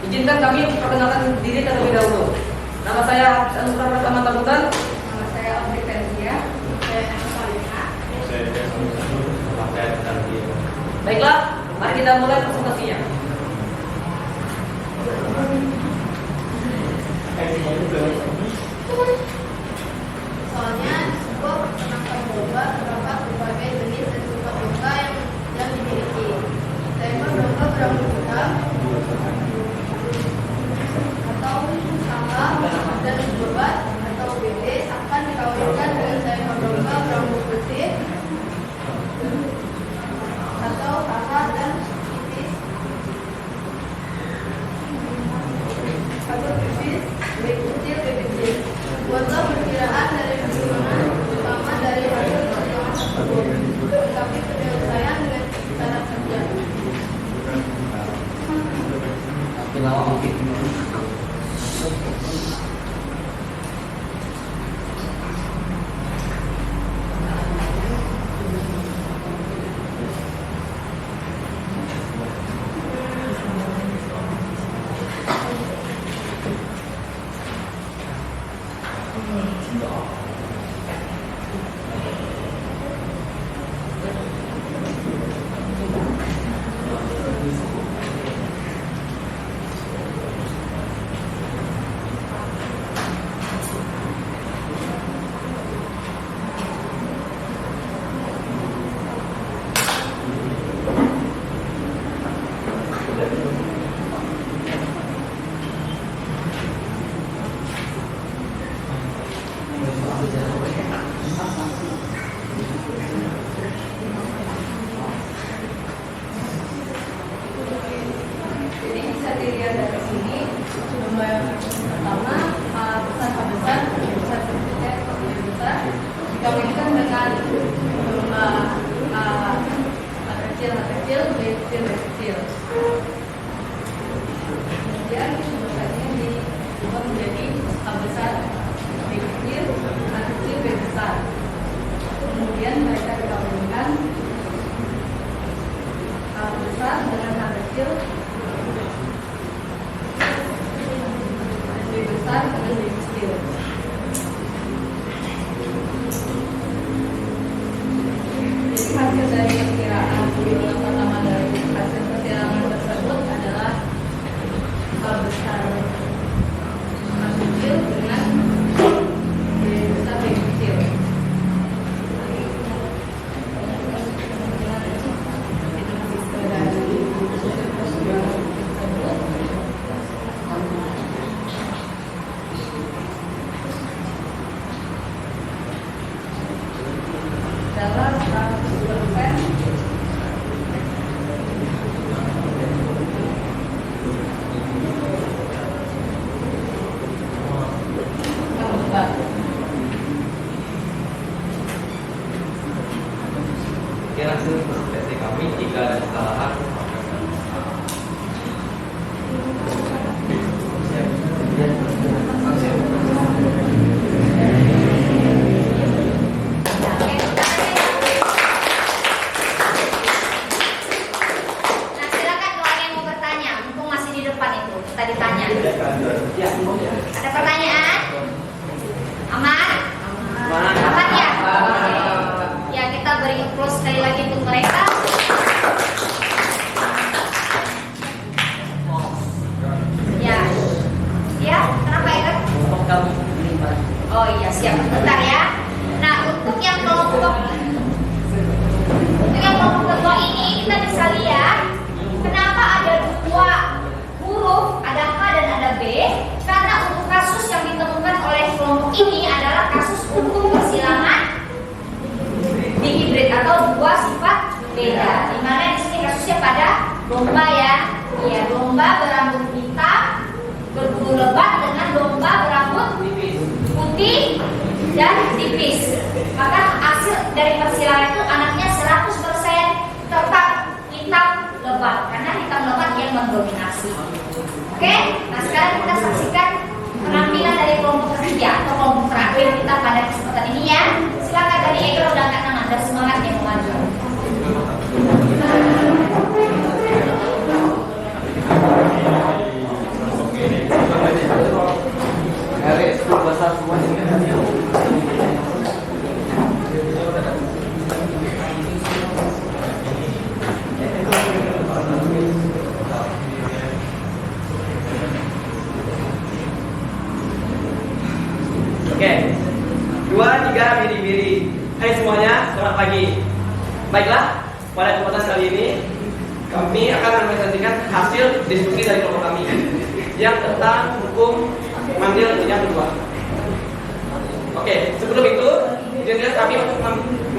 Speaker 6: izinkan kami perkenalkan diri terlebih dahulu. Nama saya Hafiz Anusra Pratama Tabutan.
Speaker 1: Nama saya Audrey Fenzia. Saya Anna Salina.
Speaker 6: Baiklah, mari kita mulai presentasinya.
Speaker 7: Soalnya sebuah penangkap domba terdapat berbagai jenis dan sifat domba yang dimiliki. Seekor domba berambut hitam atau sama dan berlebat atau bebek akan dikawinkan dengan seekor domba berambut putih atau kakak dan tipis atau tipis, bebek kecil. Buatlah perkiraan dari keturunan utama dari hasil persilangan tersebut. Tetapi penyelesaian dengan cara kerja.
Speaker 1: Jadi bisa dilihat dari sini, domba yang pertama besar sedikit besar dikawinkan dengan domba kecil, kecil. Kemudian dombanya diubah menjadi besar, kecil, besar. Kemudian mereka dikawinkan besar dengan kecil, lebih besar dengan lebih kecil. Jadi hasil dari perkiraan yang pertama dari hasil perkiraan tersebut adalah besar
Speaker 4: Ada pertanyaan? Aman? Aman ya? Ya, kita beri applause sekali lagi untuk mereka. Ya. Ya, kenapa itu? Oh iya, siap. Bentar ya. Nah, untuk yang kelompok kedua ini kita bisa lihat kenapa ada dua huruf, ada H dan ada B. Karena untuk kasus yang ditemukan oleh kelompok ini adalah kasus untuk persilangan dihibrid atau dua sifat beda. Dimana di sini kasusnya pada domba ya. Iya, domba berambut hitam berbulu lebat dengan domba berambut putih dan tipis. Maka hasil dari persilangan itu anaknya 100% tetap hitam lebat karena hitam lebat yang mendominasi. Oke, nah sekarang kita saksikan penampilan dari kelompok ketiga atau kelompok terakhir kita pada kesempatan ini ya. Silakan dari Ego dan Kak Nana dan semangat yang maju.
Speaker 6: Oke, 2, 3, biri-biri. Hai semuanya, selamat pagi. Baiklah, pada kesempatan kali ini kami akan mempresentasikan hasil diskusi dari kelompok kami yang tentang hukum mandil yang kedua. Oke, sebelum itu, izinkan kami untuk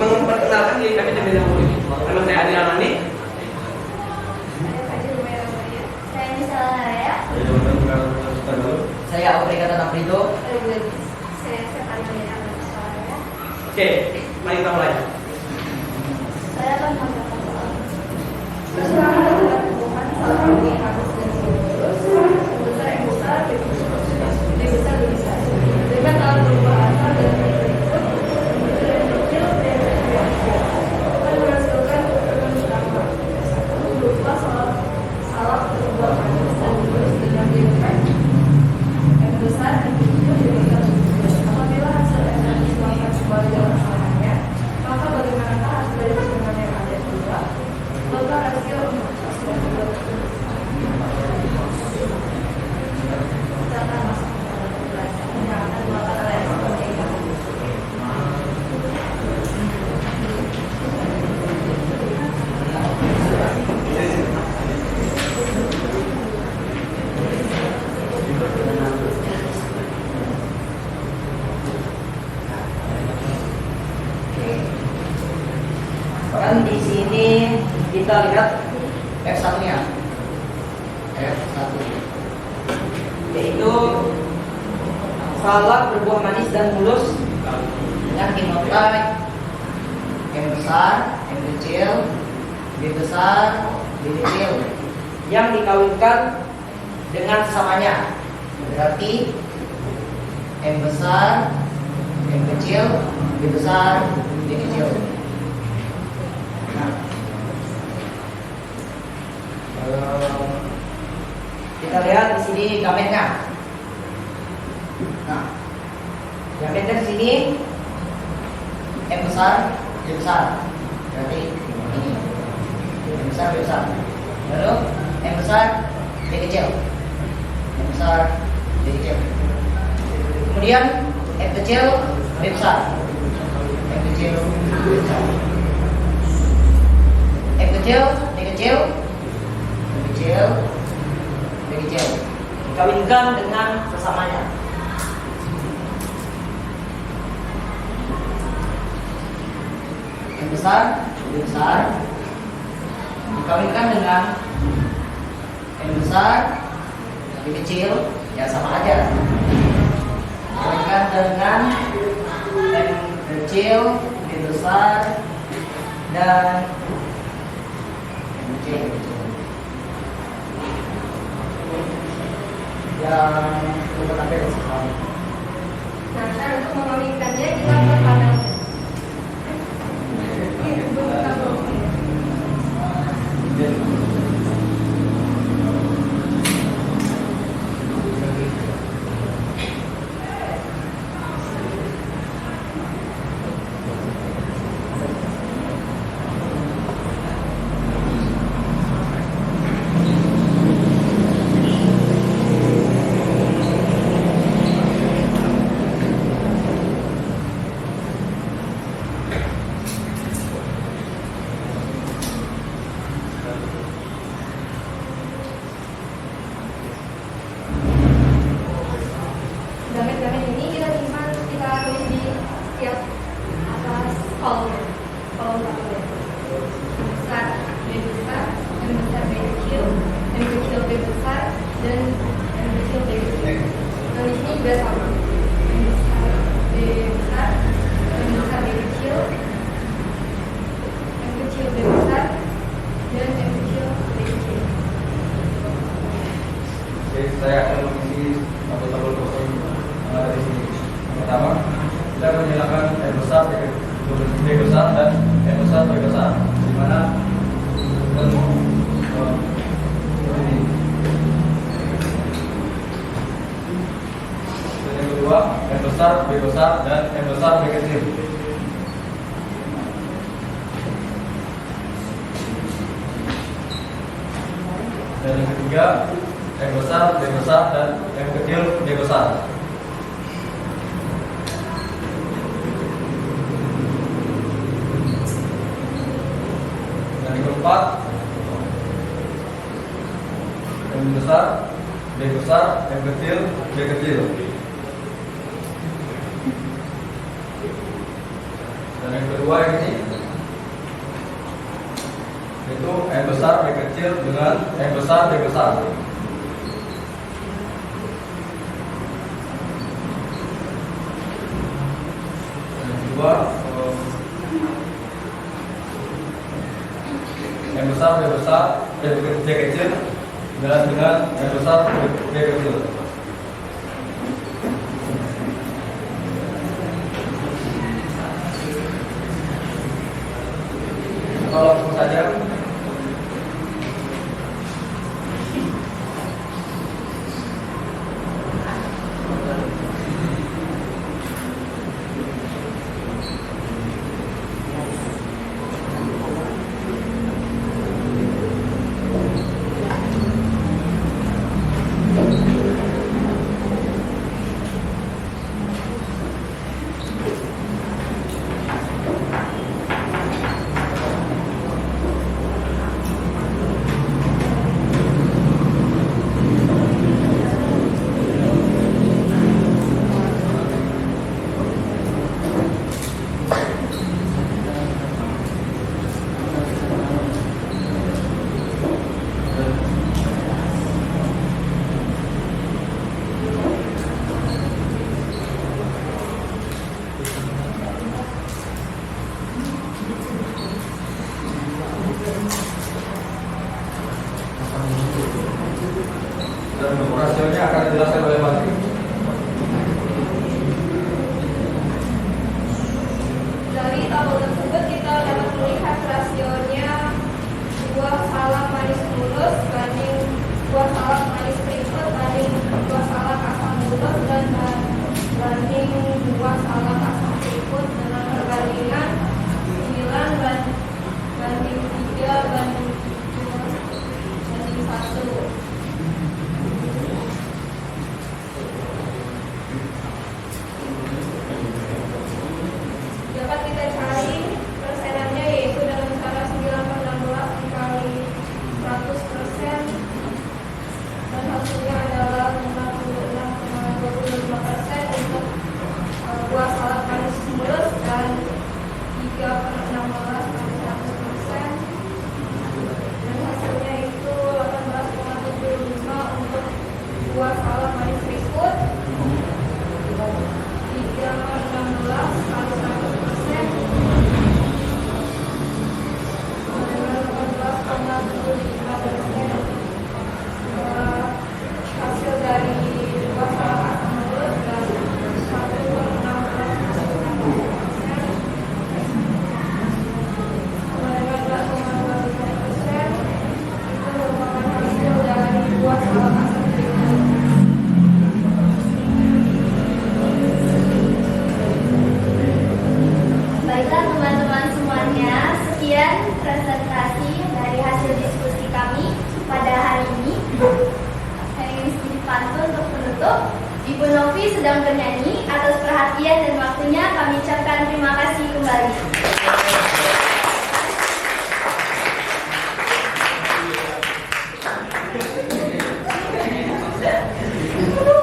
Speaker 6: memperkenalkan diri kami terlebih dahulu. Nama saya Adi Ramani.
Speaker 4: Saya Misalnya Raya.
Speaker 5: Saya Aurika Tanamrito.
Speaker 7: Saya Stefania Amelia.
Speaker 6: Oke, mari kita mulai.
Speaker 7: Saya akan mengajarkan soal.
Speaker 1: Persilangan adalah hubungan salah satu harus dan lurus, besar yang besar, lebih besar lebih besar. Dengan alat berbahasa dan berikut, kecil dan kecil, akan menghasilkan ukuran utama. Satu berupa salah berbuah manis dan lurus dengan diagram yang besar dan kecil lebih besar. Apabila hasil ekspresi melakukan sebuah jalan salahnya, maka bagaimanakah hasil dari hubungan yang ada dua? Maka rasio untuk hasil dua kita akan masuk ke dalam pembelajaran yang akan dilakukan oleh seperti ini.
Speaker 5: Kan di sini kita lihat F1-nya. F1 yaitu salak berbuah manis dan mulus dengan genotype M besar, M kecil, B besar, B kecil yang dikawinkan dengan sesamanya. Berarti M besar, M kecil, B besar, B kecil. Nah, kita lihat di sini gametnya. Nah, gametnya di sini M besar, B besar. Berarti ini M besar, B besar. Lalu M besar, B kecil. M besar, B kecil. Kemudian M kecil, B besar. M kecil, B besar. M kecil, B kecil, B kecil, B kecil. Dikawinkan dengan sesamanya. M besar, B besar. Dikawinkan dengan M besar, B kecil, ya sama aja. Dikawinkan dengan M kecil, B besar, dan M kecil. Yang kita tampil sekarang.
Speaker 7: Nah, untuk mengawinkannya kita berpanel. dan M kecil B kecil. Nah, di sini juga sama. M besar B besar, M besar B kecil, M kecil B besar, dan M kecil B kecil.
Speaker 8: Oke, saya akan mengisi tabel-tabel kosong yang ada di sini. Yang pertama, kita menyalakan M besar, B besar, dan M besar, B besar. Di mana ini. Dan yang kedua, M besar, B besar, dan M besar, B kecil. Dan yang ketiga, M besar, B besar, dan M kecil, B besar. Dan yang keempat, M besar, B besar, M kecil, B kecil. Dan yang kedua ini, itu M besar, B kecil dengan M besar, B besar. Yang kedua, M besar, B besar, B kecil dengan M besar, B kecil. Kalau langsung saja. Dan rasionya akan dijelaskan oleh Pak.
Speaker 7: Dari tabel tersebut kita dapat melihat rasionya buah salak manis mulus banding buah salak manis krispet banding buah salak asam mulus dan banding buah salak asam krispet dengan perbandingan 9 banding 3 banding 1. Dapat kita cari persenannya yaitu dengan cara 9/16 dikali 100% dan hasilnya adalah 56,25% untuk buah salak manis mulus dan 3/16 kali 100% dan hasilnya itu 18,75 untuk buah salak manis krispet 3/16 kali 100% dengan 18,75% hasil dari buah salak asam mulus dan 1/16
Speaker 4: Baiklah teman-teman semuanya, sekian presentasi dari hasil diskusi kami pada hari ini. Saya ingin sedikit pantun untuk penutup. Ibu Novi sedang bernyanyi. Atas perhatian dan waktunya kami ucapkan terima kasih kembali.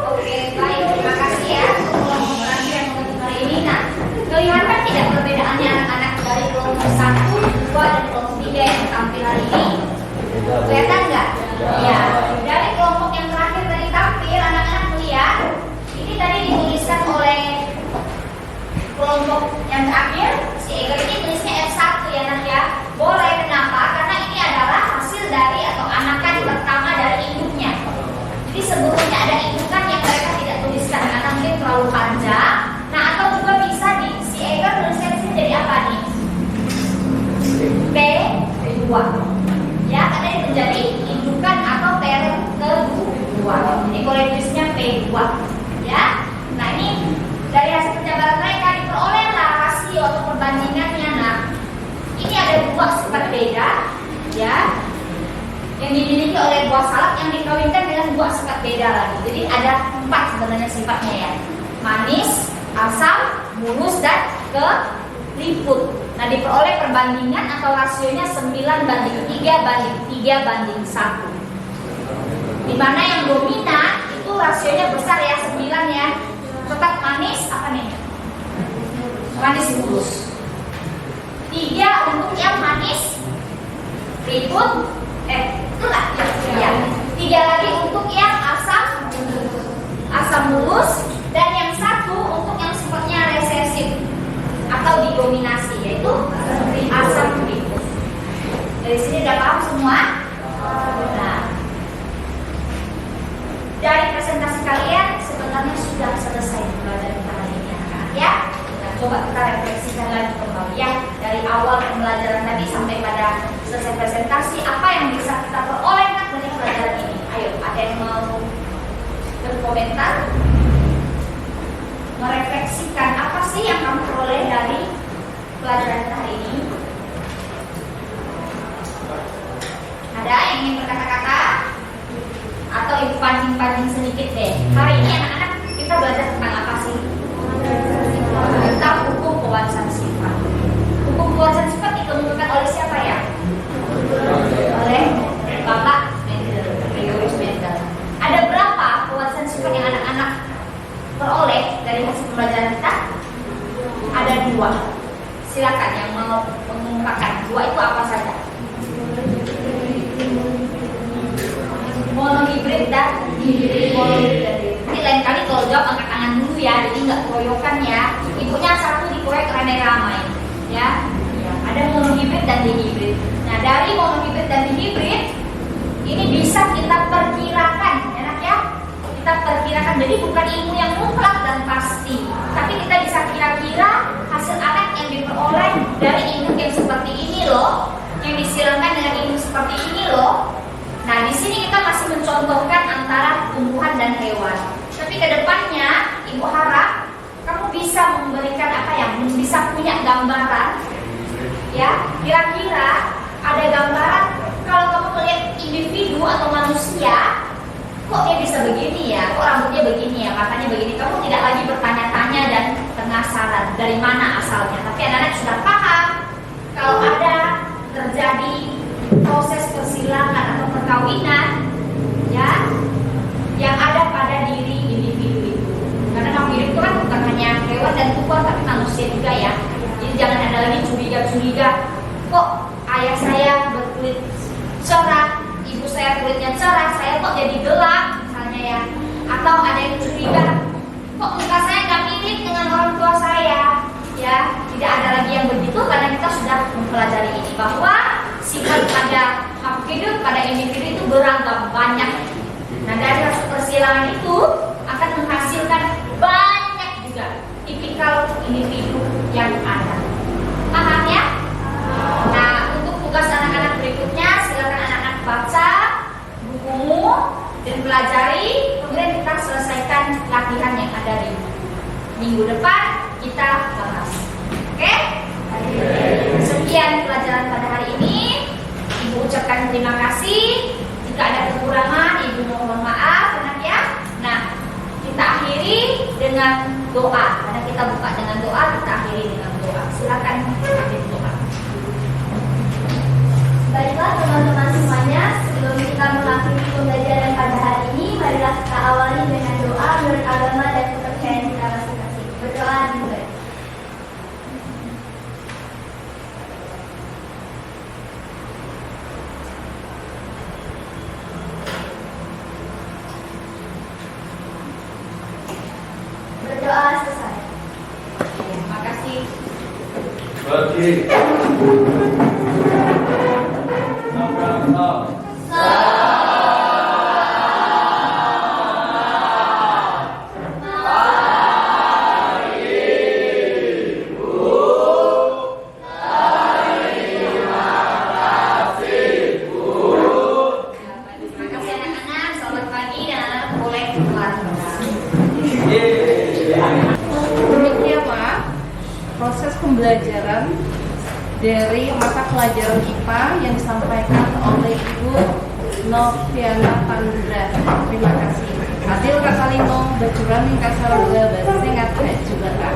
Speaker 4: Oke, baik, terima kasih ya untuk kelompok terakhir yang menutup hari ini. Nah, kelihatan tidak perbedaannya anak-anak dari kelompok 1, 2, dan kelompok 3 yang tampil hari ini? Kelihatan nggak? Ya. Dari kelompok yang terakhir Yang terakhir, si Eger ini tulisnya F1 ya nak ya. Boleh, kenapa? Karena ini adalah hasil dari atau anakan pertama dari induknya. Jadi sebelumnya ada indukan yang mereka tidak tuliskan karena mungkin terlalu panjang. Nah, atau juga bisa di si Eger tulisnya di sini jadi apa nih? P2. Ya, karena itu menjadi indukan atau parent kedua. Jadi boleh tulisnya P2. Ya. Nah, ini dari hasil penjabaran mereka diperolehlah rasio atau perbandingannya. Nah, ini ada dua sifat beda, ya, yang dimiliki oleh buah salak yang dikawinkan dengan buah sifat beda lagi. Jadi ada 4 sebenarnya sifatnya ya: manis, asam, mulus, dan keliput. Nah, diperoleh perbandingan atau rasionya 9:3 banding 3 banding 1. Dimana yang dominan itu rasionya besar ya, 9 ya. Tetap manis apa nih? Manis mulus. 3 untuk yang manis, keriput, itulah ya. 3 lagi untuk yang asam mulus, dan yang 1 untuk yang sifatnya resesif atau didominasi, yaitu asam keriput. Dari sini udah paham semua? Nah, dari presentasi kalian sebenarnya sudah selesai pembelajaran kali ini anak-anak ya. Nah, coba kita refleksikan lagi kembali ya, dari awal pembelajaran tadi sampai pada selesai presentasi, apa yang bisa kita peroleh dari pelajaran ini? Ayo, ada yang mau berkomentar? Merefleksikan apa sih yang kamu peroleh dari pelajaran hari ini? Ada yang ingin berkata-kata? Atau ibu pancing-pancing sedikit deh. Hari ini anak-anak kita belajar tentang apa sih? Tentang hukum pewarisan sifat. Hukum pewarisan sifat dikemukakan oleh siapa ya? Oleh Bapak Gregorius Mendel. Ada berapa pewarisan sifat yang anak-anak peroleh dari hasil pembelajaran kita? Ada 2. Silakan yang mau mengungkapkan 2 itu apa saja? Monohibrid dan hibrid. Nanti lain kali kalau jawab angkat tangan dulu ya, jadi nggak keroyokan ya. Ibunya 1 dikoyak ramai-ramai ya. Ada monohibrid dan dihibrid. Nah, dari monohibrid dan dihibrid ini bisa kita perkirakan, enak ya. Kita perkirakan, jadi bukan ilmu yang mutlak dan pasti, tapi kita bisa kira-kira hasil anak yang diperoleh dari induk yang seperti ini loh, yang disilangkan dengan induk seperti ini loh. Nah, di sini kita masih mencontohkan antara tumbuhan dan hewan. Tapi ke depannya, Ibu harap kamu bisa memberikan apa ya? Bisa punya gambaran, ya. Kira-kira ada gambaran kalau kamu melihat individu atau manusia, kok dia bisa begini ya? Kok rambutnya begini ya? Matanya begini? Kamu tidak lagi bertanya-tanya dan penasaran dari mana asalnya. Tapi anak-anak sudah paham kalau ada terjadi proses persilangan atau perkawinan ya yang ada pada diri individu itu. Karena makhluk itu kan bukan hanya hewan dan tumbuhan tapi manusia juga ya. Jadi jangan ada lagi curiga-curiga, kok ayah saya berkulit cerah, ibu saya kulitnya cerah, saya kok jadi gelap misalnya ya. Atau ada yang curiga, kok muka saya nggak mirip dengan orang tua saya ya. Tidak ada lagi yang begitu karena kita sudah mempelajari ini bahwa sifat pada makhluk hidup, pada individu itu beragam, banyak. Nah, dari hasil persilangan itu akan menghasilkan banyak juga tipikal individu yang ada. Paham ya? Nah, untuk tugas anak-anak berikutnya, silakan anak-anak baca bukumu dan pelajari. Kemudian kita selesaikan latihan yang ada di minggu depan, kita bahas. Oke? Sekian pelajaran pada hari ini. Ibu ucapkan terima kasih. Jika ada kekurangan, Ibu mohon maaf, anak ya. Nah, kita akhiri dengan doa. Karena kita buka dengan doa, kita akhiri dengan doa. Silakan hadir doa.
Speaker 7: Baiklah teman-teman semuanya, sebelum kita mengakhiri pembelajaran pada hari ini, marilah kita awali dengan doa menurut agama dan kepercayaan kita masing-masing. Berdoa dimulai. Berdoa selesai.
Speaker 4: Terima kasih
Speaker 8: lagi. Sama.
Speaker 4: Terima kasih anak-anak. Selamat pagi dan anak boleh keluar.
Speaker 1: Demikianlah proses pembelajaran dari mata pelajaran IPA yang disampaikan oleh Ibu Noviana Pandra. Terima kasih. Adil Kasalino, Bacurani Kasaroga, Basengat Jubata.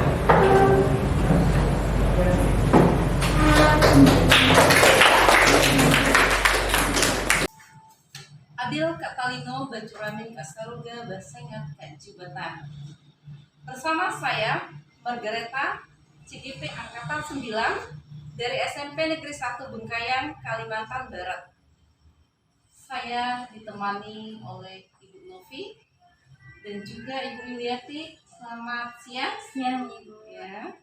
Speaker 1: Adil Katalino, Bacurani Kasaroga, Basengat Jubata. Bersama saya, Margareta, CGP Angkatan 9 dari SMP Negeri 1 Bengkayang, Kalimantan Barat. Saya ditemani oleh Ibu Novi dan juga Ibu Yuliati. Selamat siang. Siang, Ibu. Ya.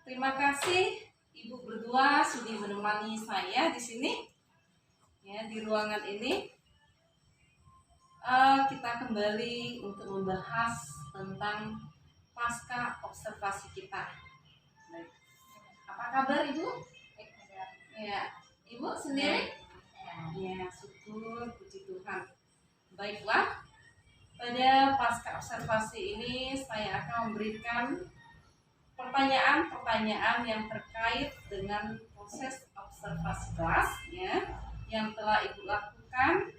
Speaker 1: Terima kasih Ibu berdua sudah menemani saya di sini, ya, di ruangan ini. Kita kembali untuk membahas tentang pasca observasi kita. Baik. Apa kabar Ibu? Ya, Ibu sendiri? Ya, syukur, puji Tuhan. Baiklah, pada pasca observasi ini saya akan memberikan pertanyaan-pertanyaan yang terkait dengan proses observasi kelas, ya, yang telah Ibu lakukan,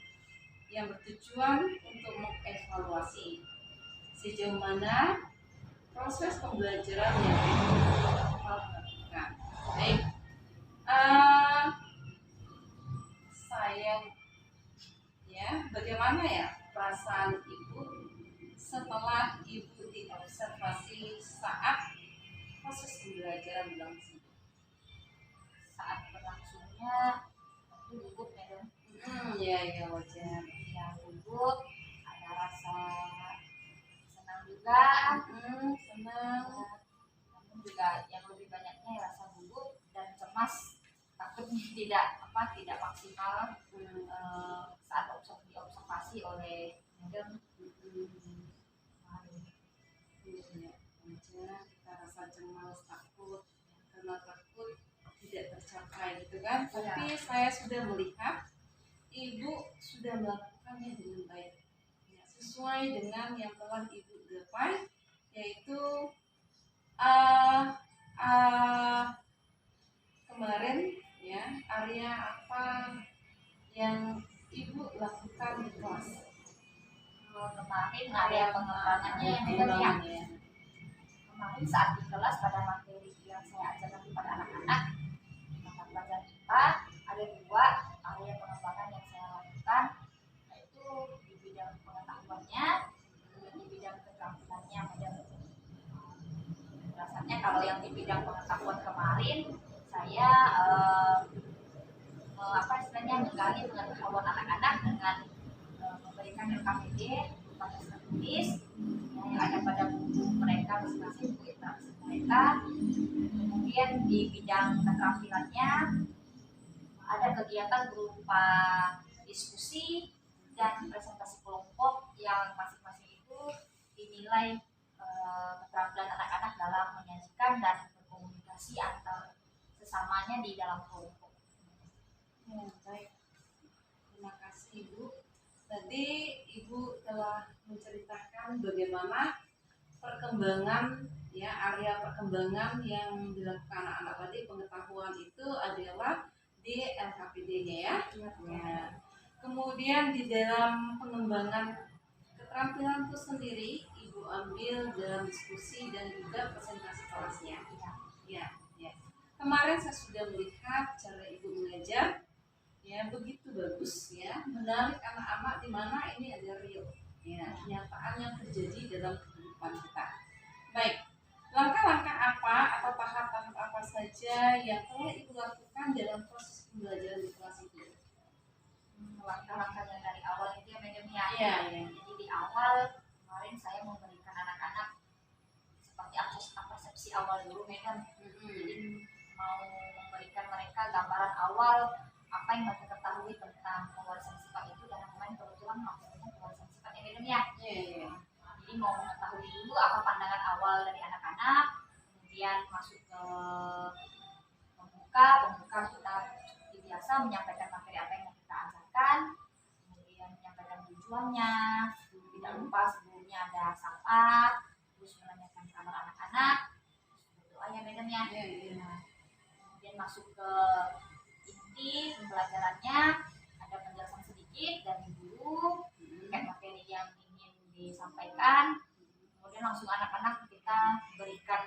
Speaker 1: yang bertujuan untuk mengevaluasi sejauh mana proses pembelajaran yang Ibu lakukan. Baik, saya, ya, bagaimana ya perasaan Ibu setelah Ibu diobservasi saat proses pembelajaran berlangsung?
Speaker 2: Saat berlangsungnya aku gugup ya dong.
Speaker 1: Ya wajar.
Speaker 2: Ya gugup, ada rasa senang juga,
Speaker 1: Senang.
Speaker 2: namun juga yang lebih banyaknya rasa gugup dan cemas, takutnya tidak maksimal saat diobservasi oleh madam.
Speaker 1: Ya, wajar. Kita rasa cemas, takut, karena takut tidak tercapai, gitu kan? Tapi saya sudah melihat Ibu sudah melakukannya dengan baik, ya, sesuai dengan yang telah Ibu gapai, yaitu kemarin, ya, area apa yang Ibu lakukan di kelas?
Speaker 2: Kemarin area pengembangannya yang
Speaker 1: Pengembangan,
Speaker 2: ya.
Speaker 1: ya.
Speaker 2: Kemarin saat di kelas pada materi yang saya ajarkan kepada anak-anak mata pelajaran IPA, ada 2 area pengembangan yang saya lakukan, yaitu di bidang pengetahuannya dan di bidang keterampilannya. Rasanya kalau yang di bidang pengetahuan kemarin saya menggali pengetahuan anak-anak dengan memberikan RKPD pada tulis yang ada pada buku mereka masing-masing, buku interaksi mereka. Kemudian di bidang keterampilannya ada kegiatan berupa diskusi dan presentasi kelompok yang masing-masing itu dinilai keterampilan anak-anak dalam menyajikan dan berkomunikasi antar sesamanya di dalam kelompok.
Speaker 1: Ya, baik. Terima kasih Ibu. Tadi Ibu telah menceritakan bagaimana perkembangan, ya, area perkembangan yang dilakukan anak-anak tadi. Pengetahuan itu adalah di LKPD-nya, ya. Ya. Kemudian di dalam pengembangan keterampilan itu sendiri Ibu ambil dalam diskusi dan juga presentasi kelasnya. Ya. Kemarin saya sudah melihat cara Ibu mengajar, ya, begitu bagus, ya, menarik anak-anak, di mana ini ada real, ya, kenyataan yang terjadi dalam kehidupan kita. Baik, langkah-langkah apa atau tahap-tahap apa saja yang telah Ibu lakukan dalam proses pembelajaran di kelas itu?
Speaker 2: Langkah-langkah yang dari awal itu ya Madam ya.
Speaker 1: Iya.
Speaker 2: Jadi di awal kemarin saya memberikan anak-anak seperti persepsi awal dulu Madam. Jadi mau memberikan mereka gambaran awal apa yang mereka ketahui tentang pewarisan sifat itu, dan kemarin kebetulan maksudnya pewarisan sifat ya Madam ya. Jadi mau mengetahui dulu apa pandangan awal dari anak-anak, kemudian masuk ke pembuka kita seperti biasa menyampaikan materi apa yang kita ajarkan, kemudian menyampaikan tujuannya, tidak lupa sebelumnya ada sapa, terus menanyakan kabar anak-anak, terus berdoa ya Madam ya. Kemudian masuk ke inti pembelajarannya, ada penjelasan sedikit dari guru terkait materi yang ingin disampaikan. Kemudian langsung anak-anak kita berikan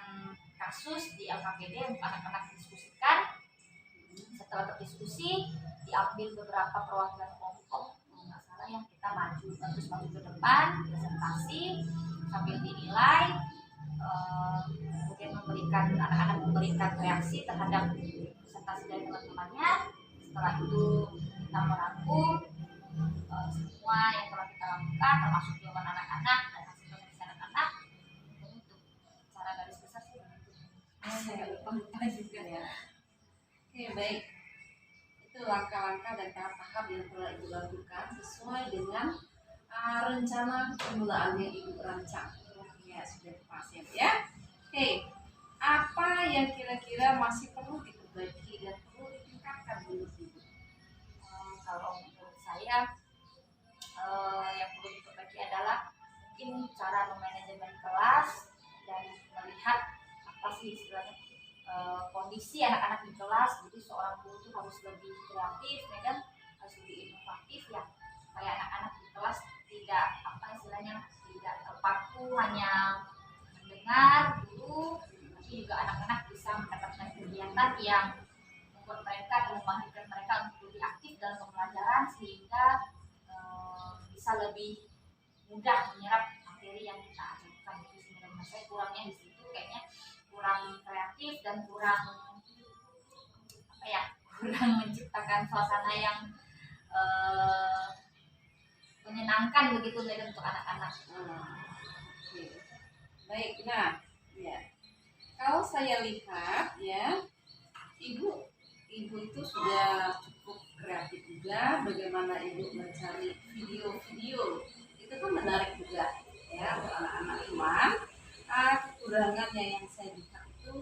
Speaker 2: kasus di LKPD untuk anak-anak diskusikan. Setelah berdiskusi, diambil beberapa perwakilan kelompok, kalau nggak salah yang kita maju, terus maju ke depan, presentasi sambil dinilai. Kemudian anak-anak memberikan reaksi terhadap presentasi dari teman-temannya. Setelah itu kita merangkum semua yang telah kita lakukan, termasuk jawaban anak-anak dan hasil pemeriksaan anak-anak. Untuk cara garis besar sih begitu. Saya lupa juga ya.
Speaker 1: Oke, baik. Itu langkah-langkah dan tahap-tahap yang telah Ibu lakukan sesuai dengan rencana permulaannya Ibu rancang. Ya, sudah pas ya. Oke, apa yang kira-kira masih perlu diperbaiki dan perlu ditingkatkan menurut Ibu?
Speaker 2: Kalau menurut saya yang perlu diperbaiki adalah mungkin cara memanajemen kelas dan melihat apa sih istilahnya kondisi anak-anak di kelas. Jadi seorang guru itu harus lebih kreatif, dan harus lebih inovatif ya, supaya anak-anak di kelas tidak tidak terpaku hanya mendengar dulu, tapi juga anak-anak bisa mendapatkan kegiatan yang membuat mereka atau memahirkan mereka untuk lebih aktif dalam pembelajaran, sehingga bisa lebih mudah menyerap materi yang kita ajarkan. Itu sebenarnya saya kurangnya di situ, kayaknya kurang kreatif dan kurang menciptakan suasana yang menyenangkan begitu untuk anak-anak.
Speaker 1: Oke. Baik, nah ya, kalau saya lihat ya, ibu itu sudah cukup kreatif juga. Bagaimana ibu mencari video-video itu kan menarik juga ya untuk anak-anak. Cuman kekurangannya yang saya lihat itu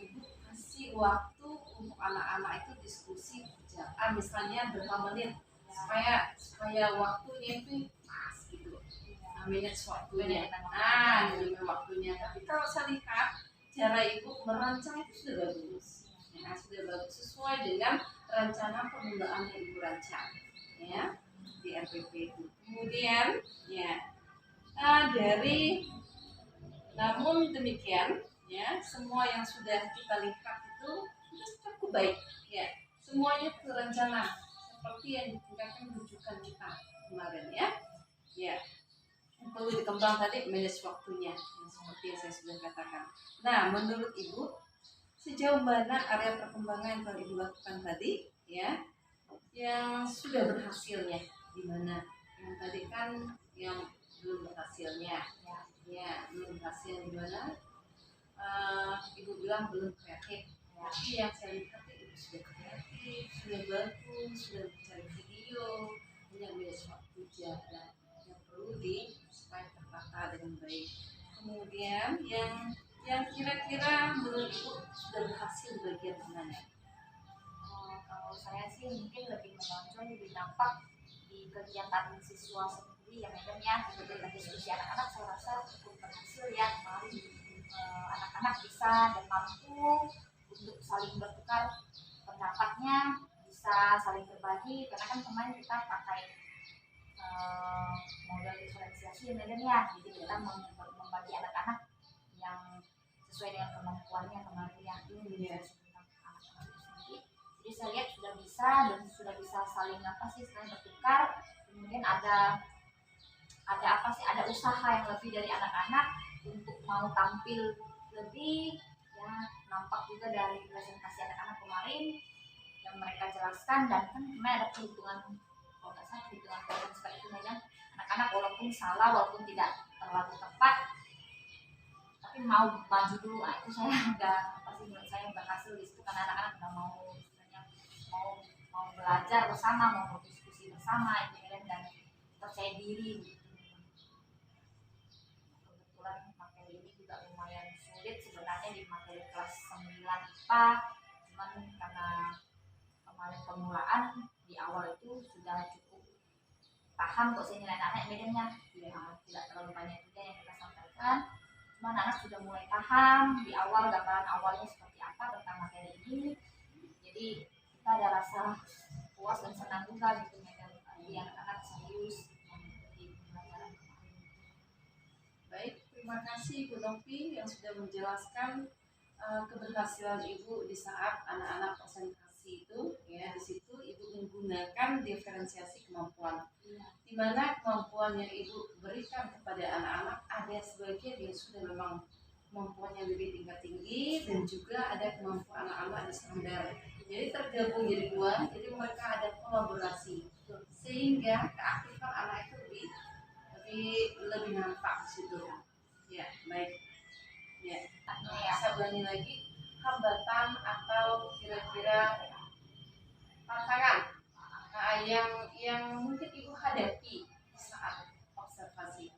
Speaker 1: ibu kasih waktu untuk anak-anak itu diskusi kerjaan misalnya berapa menit supaya waktunya itu pas gitu, manage waktunya, waktunya. Tapi kalau saya lihat cara ibu merancang itu sudah bagus, sudah bagus sesuai dengan rencana permulaan yang ibu rancang ya di RPP itu. Kemudian ya namun demikian ya, semua yang sudah kita lihat itu cukup baik ya, semuanya terencana seperti yang ditingkatkan rujukan kita kemarin ya. Perlu dikembang tadi manage waktunya yang seperti yang saya sudah katakan. Nah, menurut ibu sejauh mana area perkembangan yang telah ibu lakukan tadi ya, yang sudah berhasilnya di mana? Yang tadi kan yang belum berhasilnya ya belum berhasil di mana? Ibu bilang belum kreatif, tapi yang saya lihat ibu sudah kreatif, sudah bagus, sudah mencari video, yang manage waktu jalan yang perlu supaya tertata dengan baik. Kemudian yang kira-kira menurut ibu sudah berhasil bagian mana?
Speaker 2: Kalau saya sih mungkin lebih menonjol, lebih nampak di kegiatan siswa sendiri ya Madam ya. Kegiatan diskusi anak-anak saya rasa cukup berhasil ya. Kemarin anak-anak bisa dan mampu untuk saling bertukar pendapatnya, bisa saling berbagi, karena kan kemarin kita pakai model diferensiasi ya Madam ya. Jadi kita membagi anak-anak yang sesuai dengan kemampuannya kemarin ya. Ini tentang anak-anak itu sendiri. Jadi saya lihat sudah bisa saling saling bertukar. Kemudian ada usaha yang lebih dari anak-anak untuk mau tampil lebih ya, nampak juga dari presentasi anak-anak kemarin yang mereka jelaskan. Dan kan kemarin ada perhitungan seperti itu Madam. Anak-anak walaupun salah, walaupun tidak terlalu tepat, tapi mau maju dulu. Nah, itu saya udah pasti menurut saya berhasil di situ karena anak-anak udah mau istilahnya mau belajar bersama, mau berdiskusi bersama itu ya, dan percaya diri gitu. Kebetulan materi ini juga lumayan sulit sebenarnya di materi kelas 9 IPA, cuman karena kemarin permulaan di awal itu sudah cukup paham kok nilai anak medannya, tidak terlalu banyak juga yang kita sampaikan, cuman anak sudah mulai paham di awal gambaran awalnya seperti apa tentang materi ini. Jadi kita ada rasa puas dan senang juga gitu medan, jadi anak-anak serius mengikuti pelajaran kemarin.
Speaker 1: Baik, terima kasih Bu Novi yang sudah menjelaskan keberhasilan Ibu di saat anak-anak presentasi itu. Ya, di situ Ibu menggunakan diferensiasi kemampuan, di mana kemampuan yang Ibu berikan kepada anak-anak ada sebagian yang sudah memang kemampuannya lebih tingkat tinggi dan juga ada kemampuan anak-anak di standar. Jadi tergabung jadi dua, jadi mereka ada kolaborasi sehingga keaktifan anak itu lebih nampak di situ. Ya, baik. Ya, saya ulangi lagi, hambatan atau kira-kira tantangan yang mungkin Ibu hadapi saat observasi.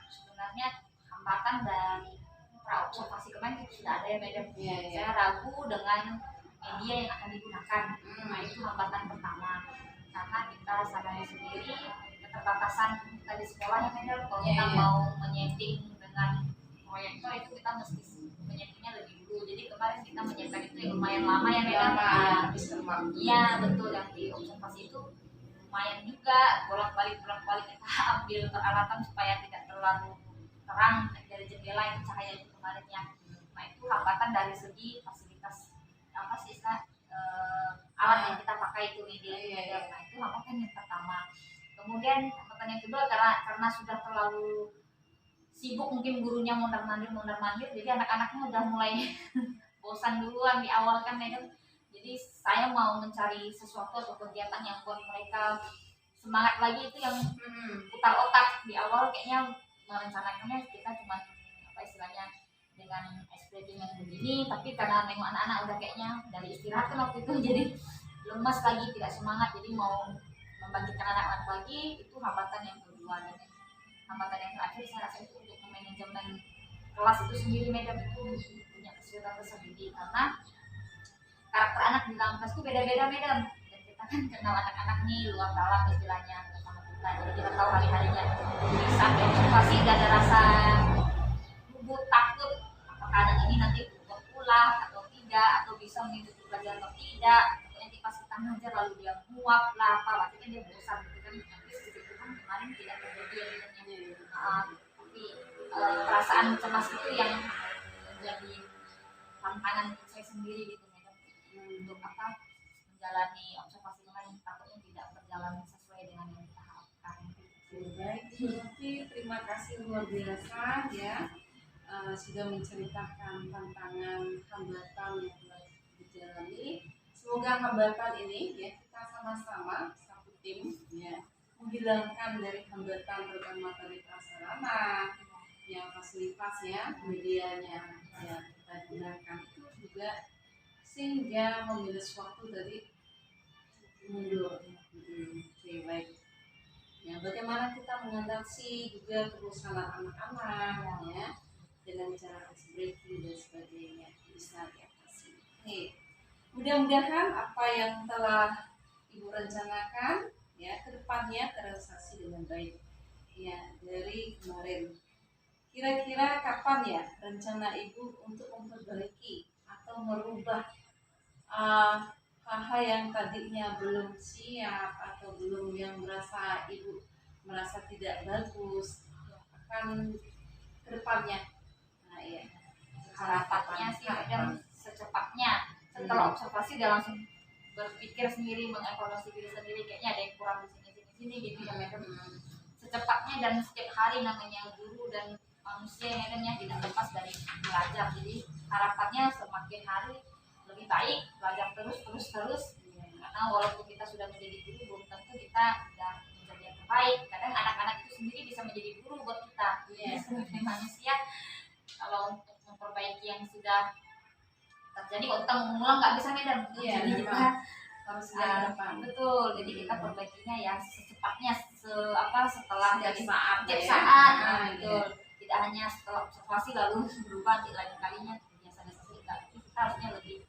Speaker 2: Sebenarnya hambatan dari pra-observasi kemarin itu sudah ada ya Madam. Saya ragu dengan media yang akan digunakan. Nah, itu hambatan pertama. Karena kita sadari sendiri keterbatasan kita di sekolah ya Madam. Kalau kita mau menyeting dengan proyektor itu kita mesti menyetingnya lebih dulu. Jadi kemarin kita menyiapkan itu yang lumayan lama ya Madam. Iya betul, yang di observasi itu lumayan juga, bolak-balik kita ambil peralatan supaya tidak terlalu terang dari jendela itu cahaya itu kemarin ya. Nah itu hambatan dari segi fasilitas apa sih alat yang kita pakai itu media. Nah itu hambatan yang pertama. Kemudian hambatan yang kedua karena sudah terlalu sibuk mungkin gurunya mondar-mandir jadi anak-anaknya udah mulai bosan duluan di awal kan Madam. Jadi saya mau mencari sesuatu atau kegiatan yang buat mereka semangat lagi, itu yang putar otak. Di awal kayaknya merencanakannya kita cuma apa istilahnya dengan spreading yang begini, tapi karena nengok anak-anak udah kayaknya dari istirahat kan waktu itu jadi lemas lagi, tidak semangat, jadi mau membangkitkan anak-anak lagi. Itu hambatan yang kedua. Dan hambatan yang terakhir saya rasa itu untuk manajemen kelas itu sendiri Madam, itu punya kesulitan tersendiri karena karakter anak di dalam kelas itu beda-beda Madam, dan kita kan kenal anak-anak nih luar dalam istilahnya bersama kita, jadi kita tahu hari-harinya. Jadi sampai observasi gak ada rasa gugup, takut apakah anak ini nanti berubah pulang atau tidak, atau bisa mengikuti pelajaran atau tidak, atau nanti pas kita ngajar lalu dia muak lah apa, berarti kan dia bosan gitu kan. Tapi itu kan kemarin tidak terjadi tapi perasaan cemas itu yang menjadi tantangan untuk saya sendiri gitu Madam, untuk menjalani observasi kemarin, takutnya tidak berjalan sesuai dengan yang kita harapkan.
Speaker 1: Baik, Novi, terima kasih luar biasa ya, sudah menceritakan tantangan hambatan yang telah dijalani. Semoga hambatan ini ya kita sama-sama satu tim ya menghilangkan dari hambatan terutama dari prasarana, yang fasilitas ya, medianya yang kita gunakan itu juga, sehingga memilih waktu dari mundur. Oke, baik. Ya, bagaimana kita mengatasi juga kebosanan anak-anak ya dengan cara ice breaking dan sebagainya bisa diatasi. Oke. Mudah-mudahan apa yang telah Ibu rencanakan ya kedepannya terrealisasi dengan baik. Ya, dari kemarin. Kira-kira kapan ya rencana Ibu untuk memperbaiki atau merubah hal-hal yang tadinya belum siap atau belum, yang Ibu merasa tidak bagus, akan kedepannya? Nah iya,
Speaker 2: Harapannya sih Madam secepatnya. Setelah observasi udah langsung berpikir sendiri, mengevaluasi diri sendiri, kayaknya ada yang kurang di sini gitu ya Madam. Secepatnya, dan setiap hari namanya guru dan manusia yang Madam ya tidak lepas dari belajar. Jadi harapannya semakin hari lebih baik, belajar terus. Karena walaupun kita sudah menjadi guru, belum tentu kita sudah menjadi yang terbaik. Kadang anak-anak itu sendiri bisa menjadi guru buat kita.
Speaker 1: Iya.
Speaker 2: Sebagai manusia, kalau untuk memperbaiki yang sudah terjadi, utang mengulang nggak bisa Medan.
Speaker 1: Iya,
Speaker 2: Jadi
Speaker 1: memang.
Speaker 2: kita
Speaker 1: Harus lihat ke depan.
Speaker 2: betul. Jadi kita perbaikinya ya secepatnya, setelah
Speaker 1: Setiap
Speaker 2: dari
Speaker 1: saat
Speaker 2: setiap
Speaker 1: ya.
Speaker 2: saat,
Speaker 1: Nah,
Speaker 2: betul. Tidak hanya setelah observasi lalu berubah di lain kalinya biasanya kita harusnya lebih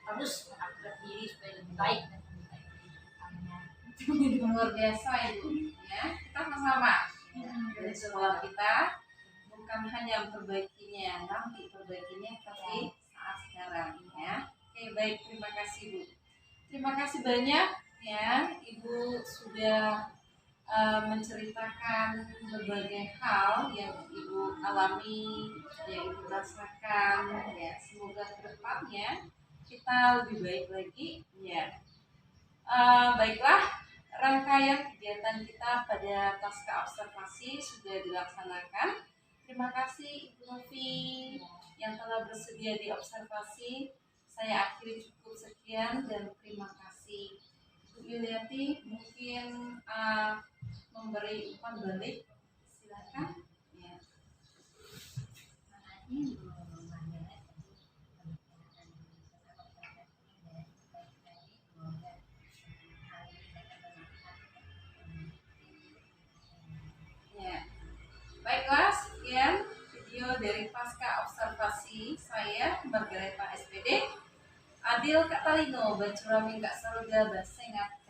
Speaker 2: terus mengupgrade diri supaya lebih baik dan lebih baik.
Speaker 1: Luar biasa Ibu, ya kita sama-sama dari sekolah kita bukan hanya memperbaikinya nanti perbaikinya tapi saat sekarang ya. Oke baik, terima kasih Bu. Terima kasih banyak ya Ibu sudah menceritakan berbagai hal yang Ibu alami, yang Ibu rasakan ya. Semoga kedepannya kita lebih baik lagi ya. Baiklah, rangkaian kegiatan kita pada pasca observasi sudah dilaksanakan. Terima kasih Ibu Novi yang telah bersedia di observasi. Saya akhiri cukup sekian dan terima kasih. Bu Yuliati mungkin memberi umpan balik, silakan. Ya. Ya. Baiklah, sekian video dari pasca observasi saya Margareta SPD. Adil Katalino, Bacurami Kak Saruga, Basengat